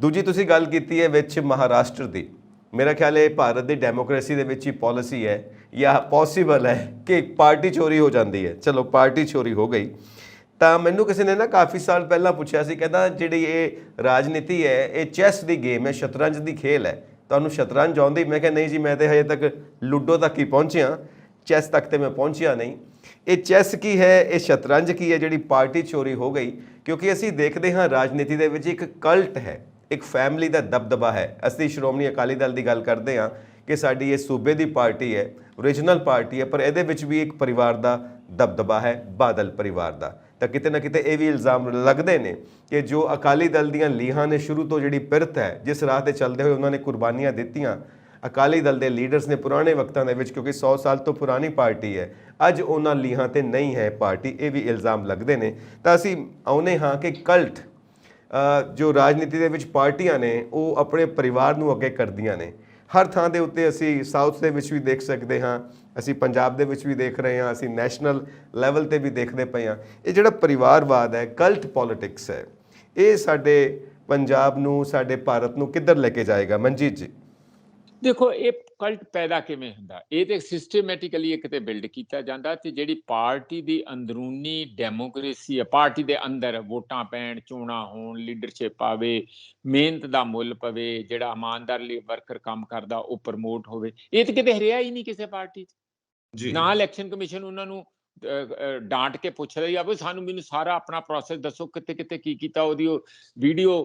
ਦੂਜੀ ਤੁਸੀਂ ਗੱਲ ਕੀਤੀ ਹੈ ਵਿੱਚ ਮਹਾਰਾਸ਼ਟਰ ਦੀ, ਮੇਰਾ ਖਿਆਲ ਹੈ ਭਾਰਤ ਦੀ ਡੈਮੋਕ੍ਰੇਸੀ ਦੇ ਵਿੱਚ ਹੀ ਪਾਲਿਸੀ ਹੈ ਜਾਂ ਪੋਸੀਬਲ ਹੈ ਕਿ ਪਾਰਟੀ ਚੋਰੀ ਹੋ ਜਾਂਦੀ ਹੈ। ਚਲੋ ਪਾਰਟੀ ਚੋਰੀ ਹੋ ਗਈ ਤਾਂ ਮੈਨੂੰ ਕਿਸੇ ਨੇ ਨਾ ਕਾਫੀ ਸਾਲ ਪਹਿਲਾਂ ਪੁੱਛਿਆ ਸੀ, ਕਹਿੰਦਾ ਜਿਹੜੀ ਇਹ ਰਾਜਨੀਤੀ ਹੈ ਇਹ ਚੈਸ ਦੀ ਗੇਮ ਹੈ, ਸ਼ਤਰੰਜ ਦੀ ਖੇਲ ਹੈ, ਤੁਹਾਨੂੰ ਸ਼ਤਰੰਜ ਆਉਂਦੀ? ਮੈਂ ਕਿਹਾ ਨਹੀਂ ਜੀ, ਮੈਂ ਤਾਂ ਹਜੇ ਤੱਕ ਲੂਡੋ ਤੱਕ ਹੀ ਪਹੁੰਚਿਆ, ਚੈਸ ਤੱਕ ਤੇ ਮੈਂ ਪਹੁੰਚਿਆ ਨਹੀਂ। ਇਹ ਚੈਸ ਕੀ ਹੈ, ਇਹ ਸ਼ਤਰੰਜ ਕੀ ਹੈ ਜਿਹੜੀ ਪਾਰਟੀ ਚੋਰੀ ਹੋ ਗਈ? ਕਿਉਂਕਿ ਅਸੀਂ ਦੇਖਦੇ ਹਾਂ ਰਾਜਨੀਤੀ ਦੇ ਵਿੱਚ ਇੱਕ ਕਲਟ ਹੈ, ਇੱਕ ਫੈਮਿਲੀ ਦਾ ਦਬਦਬਾ ਹੈ। ਅਸੀਂ ਸ਼੍ਰੋਮਣੀ ਅਕਾਲੀ ਦਲ ਦੀ ਗੱਲ ਕਰਦੇ ਹਾਂ ਕਿ ਸਾਡੀ ਇਹ ਸੂਬੇ ਦੀ ਪਾਰਟੀ ਹੈ, ਓਰੀਜਨਲ ਪਾਰਟੀ ਹੈ, ਪਰ ਇਹਦੇ ਵਿੱਚ ਵੀ ਇੱਕ ਪਰਿਵਾਰ ਦਾ ਦਬਦਬਾ ਹੈ, ਬਾਦਲ ਪਰਿਵਾਰ ਦਾ। ਤਾਂ ਕਿਤੇ ਨਾ ਕਿਤੇ ਇਹ ਵੀ ਇਲਜ਼ਾਮ ਲੱਗਦੇ ਨੇ ਕਿ ਜੋ ਅਕਾਲੀ ਦਲ ਦੀਆਂ ਲੀਹਾਂ ਨੇ ਸ਼ੁਰੂ ਤੋਂ ਜਿਹੜੀ ਪਿਰਤ ਹੈ, ਜਿਸ ਰਾਹ ਤੇ ਚੱਲਦੇ ਹੋਏ ਉਹਨਾਂ ਨੇ ਕੁਰਬਾਨੀਆਂ ਦਿੱਤੀਆਂ, ਅਕਾਲੀ ਦਲ ਦੇ ਲੀਡਰਸ ਨੇ ਪੁਰਾਣੇ ਵਕਤਾਂ ਦੇ ਵਿੱਚ, ਕਿਉਂਕਿ 100 ਸਾਲ ਤੋਂ ਪੁਰਾਣੀ ਪਾਰਟੀ ਹੈ, ਅੱਜ ਉਹਨਾਂ ਲੀਹਾਂ ਤੇ ਨਹੀਂ ਹੈ ਪਾਰਟੀ, ਇਹ ਵੀ ਇਲਜ਼ਾਮ ਲੱਗਦੇ ਨੇ। ਤਾਂ ਅਸੀਂ ਆਉਂਦੇ ਹਾਂ ਕਿ ਕਲਟ ਜੋ ਰਾਜਨੀਤੀ ਦੇ ਵਿੱਚ ਪਾਰਟੀਆਂ ਨੇ ਉਹ ਆਪਣੇ ਪਰਿਵਾਰ ਨੂੰ ਅੱਗੇ ਕਰਦੀਆਂ ਨੇ। ਹਰ ਥਾਂ ਦੇ ਉੱਤੇ ਅਸੀਂ ਸਾਊਥ ਦੇ ਵਿੱਚ ਵੀ ਦੇਖ ਸਕਦੇ ਹਾਂ, ਅਸੀਂ ਪੰਜਾਬ ਦੇ ਵਿੱਚ ਵੀ ਦੇਖ ਰਹੇ ਹਾਂ, ਅਸੀਂ ਨੈਸ਼ਨਲ ਲੈਵਲ ਤੇ ਵੀ ਦੇਖਦੇ ਪਏ ਹਾਂ। ਇਹ ਜਿਹੜਾ ਪਰਿਵਾਰਵਾਦ ਹੈ, ਕਲਟ ਪੋਲਿਟਿਕਸ ਹੈ, ਇਹ ਸਾਡੇ ਪੰਜਾਬ ਨੂੰ, ਸਾਡੇ ਭਾਰਤ ਨੂੰ ਕਿੱਧਰ ਲੈ ਕੇ ਜਾਏਗਾ? ਮਨਜੀਤ ਜੀ ਦੇਖੋ, ਇਹ ਕਲਟ ਪੈਦਾ ਕਿਵੇਂ ਹੁੰਦਾ? ਇਹ ਤੇ ਸਿਸਟਮੈਟਿਕਲੀ ਇੱਕ ਤੇ ਬਿਲਡ ਕੀਤਾ ਜਾਂਦਾ ਤੇ ਜਿਹੜੀ ਪਾਰਟੀ ਦੀ ਅੰਦਰੂਨੀ ਡੈਮੋਕ੍ਰੇਸੀ ਹੈ, ਪਾਰਟੀ ਦੇ ਅੰਦਰ ਵੋਟਾਂ ਪੈਣ, ਚੋਣਾਂ ਹੋਣ, ਲੀਡਰਸ਼ਿਪ ਆਵੇ, ਮਿਹਨਤ ਦਾ ਮੁੱਲ ਪਵੇ, ਜਿਹੜਾ ਇਮਾਨਦਾਰੀ ਵਰਕਰ ਕੰਮ ਕਰਦਾ ਉਹ ਪ੍ਰਮੋਟ ਹੋਵੇ, ਇਹ ਤੇ ਕਿਤੇ ਰਿਹਾ ਹੀ ਨਹੀਂ ਕਿਸੇ ਪਾਰਟੀ 'ਚ। ਨਾ ਇਲੈਕਸ਼ਨ ਕਮਿਸ਼ਨ ਉਹਨਾਂ ਨੂੰ ਡਾਂਟ ਕੇ ਪੁੱਛ ਰਹੀ ਆ ਵੀ ਸਾਨੂੰ, ਮੈਨੂੰ ਸਾਰਾ ਆਪਣਾ ਪ੍ਰੋਸੈਸ ਦੱਸੋ, ਕਿਤੇ ਕਿਤੇ ਕੀ ਕੀਤਾ, ਉਹਦੀ ਉਹ ਵੀਡੀਓ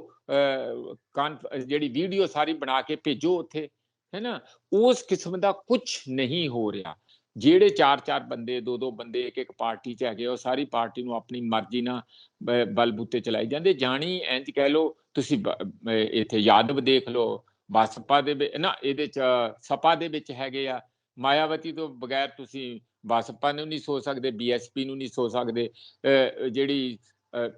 ਜਿਹੜੀ ਵੀਡੀਓ ਸਾਰੀ ਬਣਾ ਕੇ ਭੇਜੋ ਉੱਥੇ, ਹੈ ਨਾ। ਉਸ ਕਿਸਮ ਦਾ ਕੁਝ ਨਹੀਂ ਹੋ ਰਿਹਾ। ਜਿਹੜੇ 4-4 ਬੰਦੇ, 2-2 ਬੰਦੇ ਇੱਕ ਇੱਕ ਪਾਰਟੀ 'ਚ ਹੈਗੇ, ਉਹ ਸਾਰੀ ਪਾਰਟੀ ਨੂੰ ਆਪਣੀ ਮਰਜ਼ੀ ਨਾਲ ਬਲਬੂਤੇ ਚਲਾਈ ਜਾਂਦੇ। ਜਾਣੀ ਇੰਝ ਕਹਿ ਲਓ ਤੁਸੀਂ, ਇੱਥੇ ਯਾਦਵ ਦੇਖ ਲਓ, ਬਸਪਾ ਦੇ ਨਾ, ਇਹਦੇ 'ਚ ਸਪਾ ਦੇ ਵਿੱਚ ਹੈਗੇ ਆ, ਮਾਇਆਵਤੀ ਤੋਂ ਬਗੈਰ ਤੁਸੀਂ ਬਸਪਾ ਨੂੰ ਨਹੀਂ ਸੋਚ ਸਕਦੇ, BSP ਨੂੰ ਨਹੀਂ ਸੋਚ ਸਕਦੇ, ਜਿਹੜੀ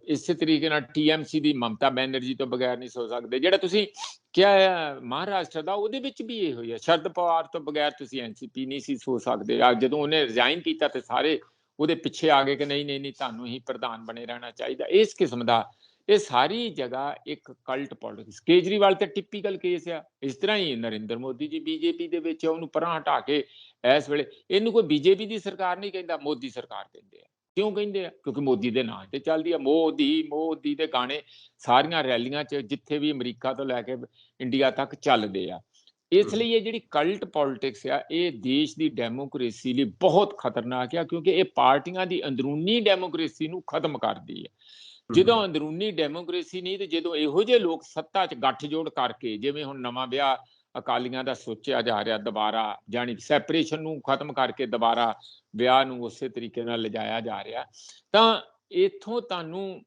ਇਸੇ ਤਰੀਕੇ ਨਾਲ TMC ਦੀ ਮਮਤਾ ਬੈਨਰਜੀ ਤੋਂ ਬਗੈਰ ਨਹੀਂ ਸੋ ਸਕਦੇ। ਜਿਹੜਾ ਤੁਸੀਂ ਕਿਹਾ ਹੈ ਮਹਾਰਾਸ਼ਟਰ ਦਾ, ਉਹਦੇ ਵਿੱਚ ਵੀ ਇਹ ਹੋਈ ਹੈ, ਸ਼ਰਦ ਪਵਾਰ ਤੋਂ ਬਗੈਰ ਤੁਸੀਂ NCP ਨਹੀਂ ਸੀ ਸੋ ਸਕਦੇ। ਜਦੋਂ ਉਹਨੇ ਰਿਜ਼ਾਈਨ ਕੀਤਾ ਤੇ ਸਾਰੇ ਉਹਦੇ ਪਿੱਛੇ ਆ ਗਏ ਕਿ ਨਹੀਂ ਨਹੀਂ ਨਹੀਂ, ਤੁਹਾਨੂੰ ਹੀ ਪ੍ਰਧਾਨ ਬਣੇ ਰਹਿਣਾ ਚਾਹੀਦਾ। ਇਸ ਕਿਸਮ ਦਾ ਇਹ ਸਾਰੀ ਜਗ੍ਹਾ ਇੱਕ ਕਲਟ ਪੋਲਿਟਿਕਸ। ਕੇਜਰੀਵਾਲ ਤੇ ਟਿਪੀਕਲ ਕੇਸ ਆ। ਇਸ ਤਰ੍ਹਾਂ ਹੀ ਨਰਿੰਦਰ ਮੋਦੀ ਜੀ BJP ਦੇ ਵਿੱਚ, ਉਹਨੂੰ ਪਰਾਂ ਹਟਾ ਕੇ ਇਸ ਵੇਲੇ ਇਹਨੂੰ ਕੋਈ BJP ਦੀ ਸਰਕਾਰ ਨਹੀਂ ਕਹਿੰਦਾ, ਮੋਦੀ ਸਰਕਾਰ ਕਹਿੰਦੇ ਆ। ਕਿਉਂ ਕਹਿੰਦੇ ਆ? ਕਿਉਂਕਿ ਮੋਦੀ ਦੇ ਨਾਂ ਤੇ ਚੱਲਦੀ ਆ। ਮੋਦੀ ਮੋਦੀ ਦੇ ਗਾਣੇ ਸਾਰੀਆਂ ਰੈਲੀਆਂ 'ਚ ਜਿੱਥੇ ਵੀ ਅਮਰੀਕਾ ਤੋਂ ਲੈ ਕੇ ਇੰਡੀਆ ਤੱਕ ਚੱਲਦੇ ਆ। ਇਸ ਲਈ ਇਹ ਜਿਹੜੀ ਕਲਟ ਪੋਲਿਟਿਕਸ ਆ, ਇਹ ਦੇਸ਼ ਦੀ ਡੈਮੋਕ੍ਰੇਸੀ ਲਈ ਬਹੁਤ ਖਤਰਨਾਕ ਆ, ਕਿਉਂਕਿ ਇਹ ਪਾਰਟੀਆਂ ਦੀ ਅੰਦਰੂਨੀ ਡੈਮੋਕ੍ਰੇਸੀ ਨੂੰ ਖਤਮ ਕਰਦੀ ਹੈ। ਜਦੋਂ ਅੰਦਰੂਨੀ ਡੈਮੋਕ੍ਰੇਸੀ ਨਹੀਂ, ਤੇ ਜਦੋਂ ਇਹੋ ਜਿਹੇ ਲੋਕ ਸੱਤਾ 'ਚ ਗੱਠਜੋੜ ਕਰਕੇ, ਜਿਵੇਂ ਹੁਣ ਨਵਾਂ ਵਿਆਹ ਅਕਾਲੀਆਂ ਦਾ ਸੋਚਿਆ ਜਾ ਰਿਹਾ, ਦੁਬਾਰਾ ਜਾਣੀ ਸੈਪਰੇਸ਼ਨ ਨੂੰ ਖਤਮ ਕਰਕੇ ਦੁਬਾਰਾ ਵਿਆਹ ਨੂੰ ਉਸੇ ਤਰੀਕੇ ਨਾਲ ਲਿਜਾਇਆ ਜਾ ਰਿਹਾ, ਤਾਂ ਇੱਥੋਂ ਤੁਹਾਨੂੰ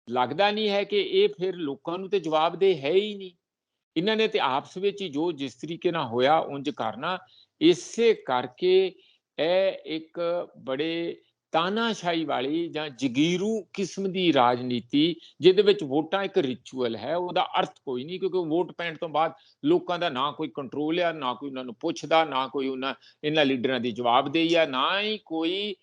ਲੱਗਦਾ ਨਹੀਂ ਹੈ ਕਿ ਇਹ ਫਿਰ ਲੋਕਾਂ ਨੂੰ ਤੇ ਜਵਾਬਦੇਹ ਹੈ ਹੀ ਨਹੀਂ। ਇਹਨਾਂ ਨੇ ਤੇ ਆਪਸ ਵਿੱਚ ਹੀ ਜੋ ਜਿਸ ਤਰੀਕੇ ਨਾਲ ਹੋਇਆ ਉਂਝ ਕਰਨਾ। ਇਸੇ ਕਰਕੇ ਇਹ ਇੱਕ ਬੜੇ ਤਾਨਾਸ਼ਾਹੀ ਵਾਲੀ ਜਾਂ ਜਗੀਰੂ ਕਿਸਮ ਦੀ ਰਾਜਨੀਤੀ, ਜਿਹਦੇ ਵਿੱਚ ਵੋਟਾਂ ਇੱਕ ਰਿਚੁਅਲ ਹੈ, ਉਹਦਾ ਅਰਥ ਕੋਈ ਨਹੀਂ, ਕਿਉਂਕਿ ਵੋਟ ਪੈਣ ਤੋਂ ਬਾਅਦ ਲੋਕਾਂ ਦਾ ਨਾ ਕੋਈ ਕੰਟਰੋਲ ਆ, ਨਾ ਕੋਈ ਉਹਨਾਂ ਨੂੰ ਪੁੱਛਦਾ, ਨਾ ਕੋਈ ਇਹਨਾਂ ਲੀਡਰਾਂ ਦੀ ਜਵਾਬਦੇਹੀ ਆ, ਨਾ ਹੀ ਕੋਈ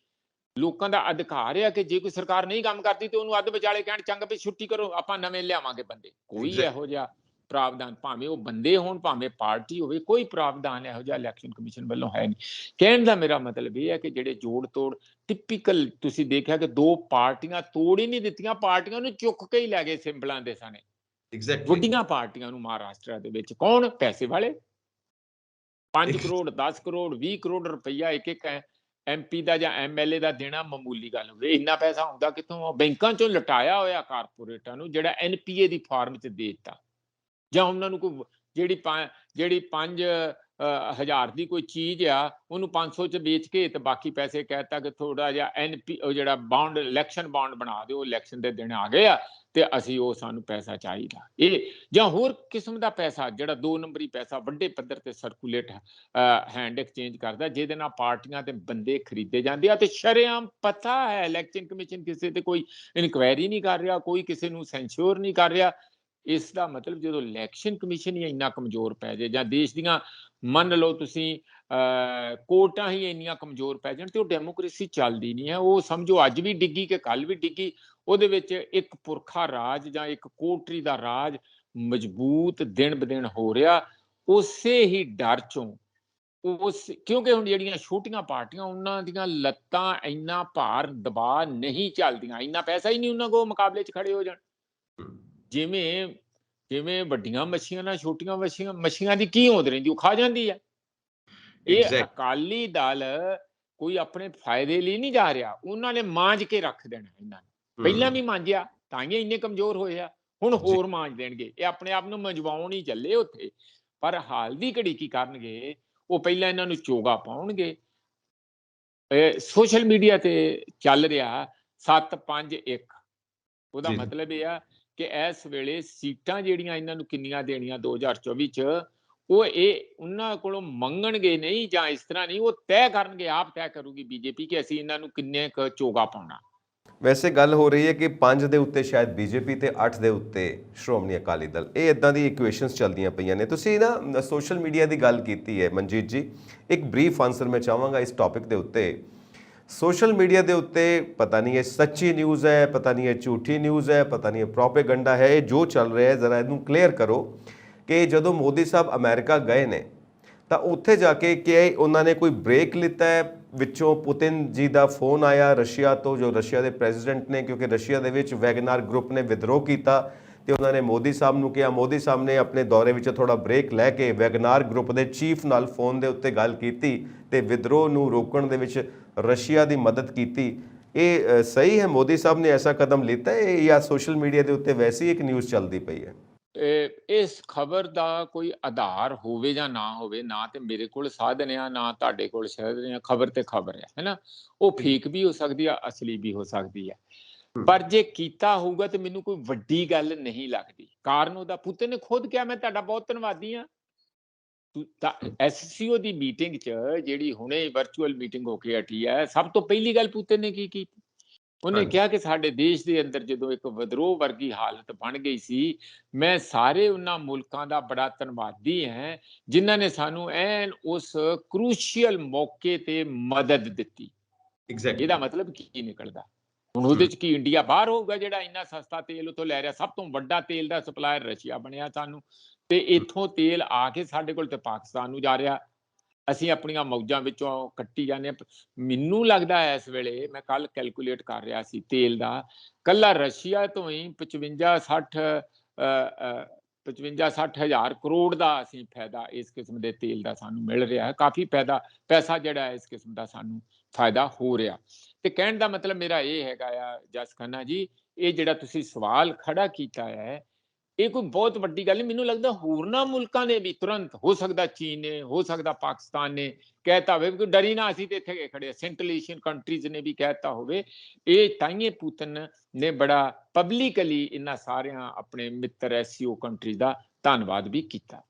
ਲੋਕਾਂ ਦਾ ਅਧਿਕਾਰ ਆ ਕਿ ਜੇ ਕੋਈ ਸਰਕਾਰ ਨਹੀਂ ਕੰਮ ਕਰਦੀ ਤੇ ਉਹਨੂੰ ਅੱਧ ਵਿਚਾਲੇ ਕਹਿਣ ਚੰਗਾ ਵੀ ਛੁੱਟੀ ਕਰੋ, ਆਪਾਂ ਨਵੇਂ ਲਿਆਵਾਂਗੇ ਬੰਦੇ। ਕੋਈ ਇਹੋ ਜਿਹਾ ਪ੍ਰਾਵਧਾਨ, ਭਾਵੇਂ ਉਹ ਬੰਦੇ ਹੋਣ ਭਾਵੇਂ ਪਾਰਟੀ ਹੋਵੇ, ਕੋਈ ਪ੍ਰਾਵਧਾਨ ਇਹੋ ਜਿਹਾ ਇਲੈਕਸ਼ਨ ਕਮਿਸ਼ਨ ਵੱਲੋਂ ਹੈ ਨਹੀਂ। ਕਹਿਣ ਦਾ ਮੇਰਾ ਮਤਲਬ ਇਹ ਹੈ ਕਿ ਜਿਹੜੇ ਜੋੜ ਤੋੜ ਟਿਪੀਕਲ, ਤੁਸੀਂ ਦੇਖਿਆ ਕਿ ਦੋ ਪਾਰਟੀਆਂ ਤੋੜ ਹੀ ਨਹੀਂ ਦਿੱਤੀਆਂ, ਪਾਰਟੀਆਂ ਨੂੰ ਚੁੱਕ ਕੇ ਹੀ ਲੈ ਗਏ ਸਿੰਬਲਾਂ ਦੇ ਸਾਨੇ। ਵੱਡੀਆਂ ਪਾਰਟੀਆਂ ਨੂੰ ਮਹਾਰਾਸ਼ਟਰ ਦੇ ਵਿੱਚ ਕੌਣ? ਪੈਸੇ ਵਾਲੇ। 5 ਕਰੋੜ 10 ਕਰੋੜ 20 ਕਰੋੜ ਰੁਪਈਆ ਇੱਕ ਇੱਕ MP ਦਾ ਜਾਂ MLA ਦਾ ਦੇਣਾ ਮਾਮੂਲੀ ਗੱਲ ਹੋਵੇ। ਇੰਨਾ ਪੈਸਾ ਹੁੰਦਾ ਕਿੱਥੋਂ? ਬੈਂਕਾਂ ਚੋਂ ਲਟਾਇਆ ਹੋਇਆ ਕਾਰਪੋਰੇਟਾਂ ਨੂੰ, ਜਿਹੜਾ NPA ਦੀ ਫਾਰਮ 'ਚ ਦੇ ਦਿੱਤਾ। ਜਾਂ ਉਹਨਾਂ ਨੂੰ ਕੋਈ ਜਿਹੜੀ 5,000 ਦੀ ਕੋਈ ਚੀਜ਼ ਆ, ਉਹਨੂੰ 500 'ਚ ਵੇਚ ਕੇ ਤੇ ਬਾਕੀ ਪੈਸੇ ਕਹਿਤਾ ਕਿ ਥੋੜਾ ਜਿਹਾ ਉਹ ਜਿਹੜਾ ਬੌਂਡ, ਇਲੈਕਸ਼ਨ ਬੌਂਡ ਬਣਾ ਦਿਓ, ਇਲੈਕਸ਼ਨ ਦੇ ਦਿਨ ਆ ਗਏ ਆ ਤੇ ਅਸੀਂ ਉਹ ਸਾਨੂੰ ਪੈਸਾ ਚਾਹੀਦਾ। ਇਹ ਜਾਂ ਹੋਰ ਕਿਸਮ ਦਾ ਪੈਸਾ, ਜਿਹੜਾ 2 ਨੰਬਰੀ ਪੈਸਾ ਵੱਡੇ ਪੱਧਰ ਤੇ ਸਰਕੂਲੇਟ ਹੈਂਡ ਐਕਸਚੇਂਜ ਕਰਦਾ, ਜਿਹਦੇ ਨਾਲ ਪਾਰਟੀਆਂ ਤੇ ਬੰਦੇ ਖਰੀਦੇ ਜਾਂਦੇ ਆ। ਤੇ ਸ਼ਰੇਆਮ ਪਤਾ ਹੈ ਇਲੈਕਸ਼ਨ ਕਮਿਸ਼ਨ ਕਿਸੇ ਤੇ ਕੋਈ ਇਨਕੁਆਇਰੀ ਨਹੀਂ ਕਰ ਰਿਹਾ, ਕੋਈ ਕਿਸੇ ਨੂੰ ਸੈਂਸ਼ੋਰ ਨਹੀਂ ਕਰ ਰਿਹਾ। ਇਸ ਦਾ ਮਤਲਬ ਜਦੋਂ ਇਲੈਕਸ਼ਨ ਕਮਿਸ਼ਨ ਹੀ ਇੰਨਾ ਕਮਜ਼ੋਰ ਪੈ ਜਾਏ, ਜਾਂ ਦੇਸ਼ ਦੀਆਂ ਮੰਨ ਲਓ ਤੁਸੀਂ ਕੋਰਟਾਂ ਹੀ ਇੰਨੀਆਂ ਕਮਜ਼ੋਰ ਪੈ ਜਾਣ, ਤੇ ਉਹ ਡੈਮੋਕ੍ਰੇਸੀ ਚੱਲਦੀ ਨਹੀਂ ਹੈ। ਉਹ ਸਮਝੋ ਅੱਜ ਵੀ ਡਿੱਗੀ ਕਿ ਕੱਲ ਵੀ ਡਿੱਗੀ। ਉਹਦੇ ਵਿੱਚ ਇੱਕ ਪੁਰਖਾ ਰਾਜ ਜਾਂ ਇੱਕ ਕੋਟਰੀ ਦਾ ਰਾਜ ਮਜ਼ਬੂਤ ਦਿਨ ਬ ਦਿਨ ਹੋ ਰਿਹਾ, ਉਸੇ ਹੀ ਡਰ ਚੋਂ। ਕਿਉਂਕਿ ਹੁਣ ਜਿਹੜੀਆਂ ਛੋਟੀਆਂ ਪਾਰਟੀਆਂ, ਉਹਨਾਂ ਦੀਆਂ ਲੱਤਾਂ ਇੰਨਾ ਭਾਰ ਦਬਾਅ ਨਹੀਂ ਚੱਲਦੀਆਂ, ਇੰਨਾ ਪੈਸਾ ਹੀ ਨਹੀਂ ਉਹਨਾਂ ਕੋਲ ਮੁਕਾਬਲੇ 'ਚ ਖੜੇ ਹੋ ਜਾਣ। ਜਿਵੇਂ ਜਿਵੇਂ ਵੱਡੀਆਂ ਮੱਛੀਆਂ ਨਾਲ ਛੋਟੀਆਂ ਮੱਛੀਆਂ ਦੀ ਕੀ ਹੋਂਦ ਰਹਿੰਦੀ, ਉਹ ਖਾ ਜਾਂਦੀ ਹੈ। ਇਹ ਅਕਾਲੀ ਦਲ ਕੋਈ ਆਪਣੇ ਫਾਇਦੇ ਲਈ ਨਹੀਂ ਜਾ ਰਿਹਾ, ਉਹਨਾਂ ਨੇ ਮਾਂਜ ਕੇ ਰੱਖ ਦੇਣਾ ਇਹਨਾਂ ਨੂੰ। ਪਹਿਲਾਂ ਵੀ ਮਾਂਜਿਆ, ਤਾਂ ਹੀ ਇੰਨੇ ਕਮਜ਼ੋਰ ਹੋਏ ਆ, ਹੁਣ ਹੋਰ ਮਾਂਜ ਦੇਣਗੇ। ਇਹ ਆਪਣੇ ਆਪ ਨੂੰ ਮਜਵਾਉਣ ਹੀ ਚੱਲੇ ਉੱਥੇ। ਪਰ ਹਾਲ ਦੀ ਘੜੀ ਕੀ ਕਰਨਗੇ? ਉਹ ਪਹਿਲਾਂ ਇਹਨਾਂ ਨੂੰ ਚੋਗਾ ਪਾਉਣਗੇ। ਸੋਸ਼ਲ ਮੀਡੀਆ ਤੇ ਚੱਲ ਰਿਹਾ 7-5-1, ਉਹਦਾ ਮਤਲਬ ਇਹ ਆ ਕਿ ਇਸ ਵੇਲੇ ਸੀਟਾਂ ਜਿਹੜੀਆਂ ਇਹਨਾਂ ਨੂੰ ਕਿੰਨੀਆਂ ਦੇਣੀਆਂ 2024 'ਚ, ਉਹ ਇਹ ਉਹਨਾਂ ਕੋਲੋਂ ਮੰਗਣਗੇ ਨਹੀਂ, ਜਾਂ ਇਸ ਤਰ੍ਹਾਂ ਨਹੀਂ, ਉਹ ਤੈਅ ਕਰਨਗੇ, ਆਪ ਤੈਅ ਕਰੂਗੀ BJP ਕਿ ਅਸੀਂ ਇਹਨਾਂ ਨੂੰ ਕਿੰਨੇ ਕੁ ਚੋਗਾ ਪਾਉਣਾ। ਵੈਸੇ ਗੱਲ ਹੋ ਰਹੀ ਹੈ ਕਿ 5 ਦੇ ਉੱਤੇ ਸ਼ਾਇਦ BJP ਤੇ 8 ਦੇ ਉੱਤੇ ਸ਼੍ਰੋਮਣੀ ਅਕਾਲੀ ਦਲ। ਇਹ ਇਦਾਂ ਦੀ ਇਕੁਏਸ਼ਨਸ ਚੱਲਦੀਆਂ ਪਈਆਂ ਨੇ। ਤੁਸੀਂ ਨਾ ਸੋਸ਼ਲ ਮੀਡੀਆ ਦੀ ਗੱਲ ਕੀਤੀ ਹੈ ਮਨਜੀਤ ਜੀ, ਇੱਕ ਬਰੀਫ ਆਨਸਰ ਮੈਂ ਚਾਹਾਂਗਾ ਇਸ ਟੌਪਿਕ ਦੇ ਉੱਤੇ। ਸੋਸ਼ਲ ਮੀਡੀਆ ਦੇ ਉੱਤੇ ਪਤਾ ਨਹੀਂ ਇਹ ਸੱਚੀ ਨਿਊਜ਼ ਹੈ, ਪਤਾ ਨਹੀਂ ਇਹ ਝੂਠੀ ਨਿਊਜ਼ ਹੈ, ਪਤਾ ਨਹੀਂ ਇਹ ਪ੍ਰੋਪੇਗੰਡਾ ਹੈ, ਇਹ ਜੋ ਚੱਲ ਰਿਹਾ ਹੈ ਜ਼ਰਾ ਇਹਨੂੰ ਕਲੀਅਰ ਕਰੋ ਕਿ ਜਦੋਂ ਮੋਦੀ ਸਾਹਿਬ ਅਮਰੀਕਾ ਗਏ ਨੇ ਤਾਂ ਉੱਥੇ ਜਾ ਕੇ ਕਿ ਉਹਨਾਂ ਨੇ ਕੋਈ ਬ੍ਰੇਕ ਲਿੱਤਾ ਹੈ? ਵਿੱਚੋਂ ਪੁਤਿਨ ਜੀ ਦਾ ਫੋਨ ਆਇਆ ਰਸ਼ੀਆ ਤੋਂ, ਜੋ ਰਸ਼ੀਆ ਦੇ ਪ੍ਰੈਜ਼ੀਡੈਂਟ ਨੇ, ਕਿਉਂਕਿ ਰਸ਼ੀਆ ਦੇ ਵਿੱਚ ਵੈਗਨਰ ਗਰੁੱਪ ਨੇ ਵਿਦਰੋਹ ਕੀਤਾ ਤੇ ਉਹਨਾਂ ਨੇ ਮੋਦੀ ਸਾਹਿਬ ਨੂੰ ਕਿਹਾ। ਮੋਦੀ ਸਾਹਿਬ ਨੇ ਆਪਣੇ ਦੌਰੇ ਵਿੱਚ ਥੋੜਾ ਬ੍ਰੇਕ ਲੈ ਕੇ ਵੈਗਨਰ ਗਰੁੱਪ ਦੇ ਚੀਫ ਨਾਲ ਫੋਨ ਦੇ ਉੱਤੇ ਗੱਲ ਕੀਤੀ ਤੇ ਵਿਦਰੋਹ ਨੂੰ ਰੋਕਣ ਦੇ ਵਿੱਚ ਰਸ਼ੀਆ ਦੀ ਮਦਦ ਕੀਤੀ। ਇਹ ਸਹੀ ਹੈ? ਮੋਦੀ ਸਾਹਿਬ ਨੇ ਐਸਾ ਕਦਮ ਲਿੱਤਾ ਹੈ ਜਾਂ ਸੋਸ਼ਲ ਮੀਡੀਆ ਦੇ ਉੱਤੇ ਵੈਸੀ ਇੱਕ ਨਿਊਜ਼ ਚੱਲਦੀ ਪਈ ਹੈ? ਇਸ ਖਬਰ ਦਾ ਕੋਈ ਆਧਾਰ ਹੋਵੇ ਜਾਂ ਨਾ ਹੋਵੇ, ਨਾ ਤੇ ਮੇਰੇ ਕੋਲ ਸਾਧਨ ਆ, ਨਾ ਤੁਹਾਡੇ ਕੋਲ ਸਾਧਨ ਆ। ਖਬਰ ਤੇ ਖਬਰ ਹੈ ਨਾ, ਉਹ ਫੇਕ ਵੀ ਹੋ ਸਕਦੀ ਆ, ਅਸਲੀ ਵੀ ਹੋ ਸਕਦੀ ਹੈ। ਪਰ ਜੇ ਕੀਤਾ ਹੋਊਗਾ ਤੇ ਮੈਨੂੰ ਕੋਈ ਵੱਡੀ ਗੱਲ ਨਹੀਂ ਲੱਗਦੀ। ਕਾਰਨ ਉਹਦਾ ਪੁਤਿਨ ਨੇ ਖੁਦ ਕਿਹਾ, ਮੈਂ ਤੁਹਾਡਾ ਬਹੁਤ ਧੰਨਵਾਦੀ ਹਾਂ। SCO ਦੀ ਮੀਟਿੰਗ 'ਚ, ਜਿਹੜੀ ਹੁਣੇ ਵਰਚੁਅਲ ਮੀਟਿੰਗ ਹੋ ਕੇ ਹਟੀ ਹੈ, ਸਭ ਤੋਂ ਪਹਿਲੀ ਗੱਲ ਪੁਤਿਨ ਨੇ ਕੀ ਕੀਤੀ? ਉਹਨੇ ਹਾਂਜੀ ਕਿਹਾ ਕਿ ਸਾਡੇ ਦੇਸ਼ ਦੇ ਅੰਦਰ ਜਦੋਂ ਇੱਕ ਵਿਦਰੋਹ ਵਰਗੀ ਹਾਲਤ ਬਣ ਗਈ ਸੀ, ਮੈਂ ਸਾਰੇ ਉਹਨਾਂ ਮੁਲਕਾਂ ਦਾ ਬੜਾ ਧੰਨਵਾਦੀ ਹਾਂ, ਜਿਨ੍ਹਾਂ ਨੇ ਸਾਨੂੰ ਐਨ ਉਸ ਕਰੂਸ਼ੀਅਲ ਮੌਕੇ ਤੇ ਮਦਦ ਦਿੱਤੀ। ਇਹਦਾ ਐਗਜ਼ੈਕਟਲੀ। ਮਤਲਬ ਕੀ ਨਿਕਲਦਾ? ਹੁਣ ਉਹਦੇ ਚ ਕੀ ਇੰਡੀਆ ਬਾਹਰ ਹੋਊਗਾ ਜਿਹੜਾ ਇੰਨਾ ਸਸਤਾ ਤੇਲ ਉੱਥੋਂ ਲੈ ਰਿਹਾ? ਸਭ ਤੋਂ ਵੱਡਾ ਤੇਲ ਦਾ ਸਪਲਾਇਰ ਰਸ਼ੀਆ ਬਣਿਆ ਸਾਨੂੰ, ਤੇ ਇੱਥੋਂ ਤੇਲ ਆ ਕੇ ਸਾਡੇ ਕੋਲ ਤੇ ਪਾਕਿਸਤਾਨ ਨੂੰ ਜਾ ਰਿਹਾ। ਅਸੀਂ ਆਪਣੀਆਂ ਮੌਜਾਂ ਵਿੱਚੋਂ ਕੱਟੀ ਜਾਂਦੇ ਹਾਂ। ਮੈਨੂੰ ਲੱਗਦਾ ਹੈ ਇਸ ਵੇਲੇ, ਮੈਂ ਕੱਲ ਕੈਲਕੂਲੇਟ ਕਰ ਰਿਹਾ ਸੀ ਤੇਲ ਦਾ, ਕੱਲਾ ਰਸ਼ੀਆ ਤੋਂ ਹੀ 55-60 ਹਜ਼ਾਰ ਕਰੋੜ ਦਾ ਅਸੀਂ ਫਾਇਦਾ ਇਸ ਕਿਸਮ ਦੇ ਤੇਲ ਦਾ ਸਾਨੂੰ ਮਿਲ ਰਿਹਾ ਹੈ। ਕਾਫੀ ਪੈਸਾ ਜਿਹੜਾ ਇਸ ਕਿਸਮ ਦਾ ਸਾਨੂੰ ਫਾਇਦਾ ਹੋ ਰਿਹਾ। ਤੇ ਕਹਿਣ ਦਾ ਮਤਲਬ ਮੇਰਾ ਇਹ ਹੈਗਾ ਆ ਜਸ ਖੰਨਾ ਜੀ, ਇਹ ਜਿਹੜਾ ਤੁਸੀਂ ਸਵਾਲ ਖੜਾ ਕੀਤਾ ਹੈ, ਇਹ ਕੋਈ ਬਹੁਤ ਵੱਡੀ ਗੱਲ ਨਹੀਂ। ਮੈਨੂੰ ਲੱਗਦਾ ਹੋਰਨਾਂ ਮੁਲਕਾਂ ਨੇ ਵੀ ਤੁਰੰਤ, ਹੋ ਸਕਦਾ ਚੀਨ ਨੇ, ਹੋ ਸਕਦਾ ਪਾਕਿਸਤਾਨ ਨੇ ਕਹਿਤਾ ਹੋਵੇ ਕਿ ਡਰੀ ਨਾ, ਅਸੀਂ ਤੇ ਇੱਥੇ ਖੜੇ, ਸੈਂਟਰਲ ਏਸ਼ੀਅਨ ਕੰਟਰੀਜ਼ ਨੇ ਵੀ ਕਹਿਤਾ ਹੋਵੇ। ਇਹ ਤਾਈਏ ਪੁਤਨ ਨੇ ਬੜਾ ਪਬਲਿਕਲੀ ਇਹਨਾਂ ਸਾਰਿਆਂ ਆਪਣੇ ਮਿੱਤਰ ਐਸਸੀਓ ਕੰਟਰੀਜ਼ ਦਾ ਧੰਨਵਾਦ ਵੀ ਕੀਤਾ।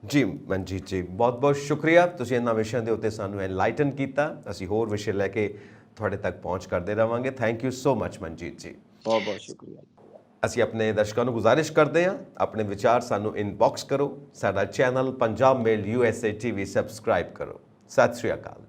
ਜੀ ਮਨਜੀਤ ਜੀ, ਬਹੁਤ ਬਹੁਤ ਸ਼ੁਕਰੀਆ, ਤੁਸੀਂ ਇਹਨਾਂ ਵਿਸ਼ਿਆਂ ਦੇ ਉੱਤੇ ਸਾਨੂੰ ਐਨਲਾਈਟਨ ਕੀਤਾ। ਅਸੀਂ ਹੋਰ ਵਿਸ਼ੇ ਲੈ ਕੇ ਤੁਹਾਡੇ ਤੱਕ ਪਹੁੰਚ ਕਰਦੇ ਰਹਾਂਗੇ। Thank you so much Manjeet ji. ਬਹੁਤ ਬਹੁਤ ਸ਼ੁਕਰੀਆ। ਅਸੀਂ ਆਪਣੇ ਦਰਸ਼ਕਾਂ ਨੂੰ ਗੁਜ਼ਾਰਿਸ਼ ਕਰਦੇ ਹਾਂ, ਆਪਣੇ ਵਿਚਾਰ ਸਾਨੂੰ ਇਨਬਾਕਸ ਕਰੋ। ਸਾਡਾ ਚੈਨਲ ਪੰਜਾਬ ਮੇਲ USA TV ਸਬਸਕ੍ਰਾਈਬ ਕਰੋ। ਸਤਿ ਸ਼੍ਰੀ ਅਕਾਲ।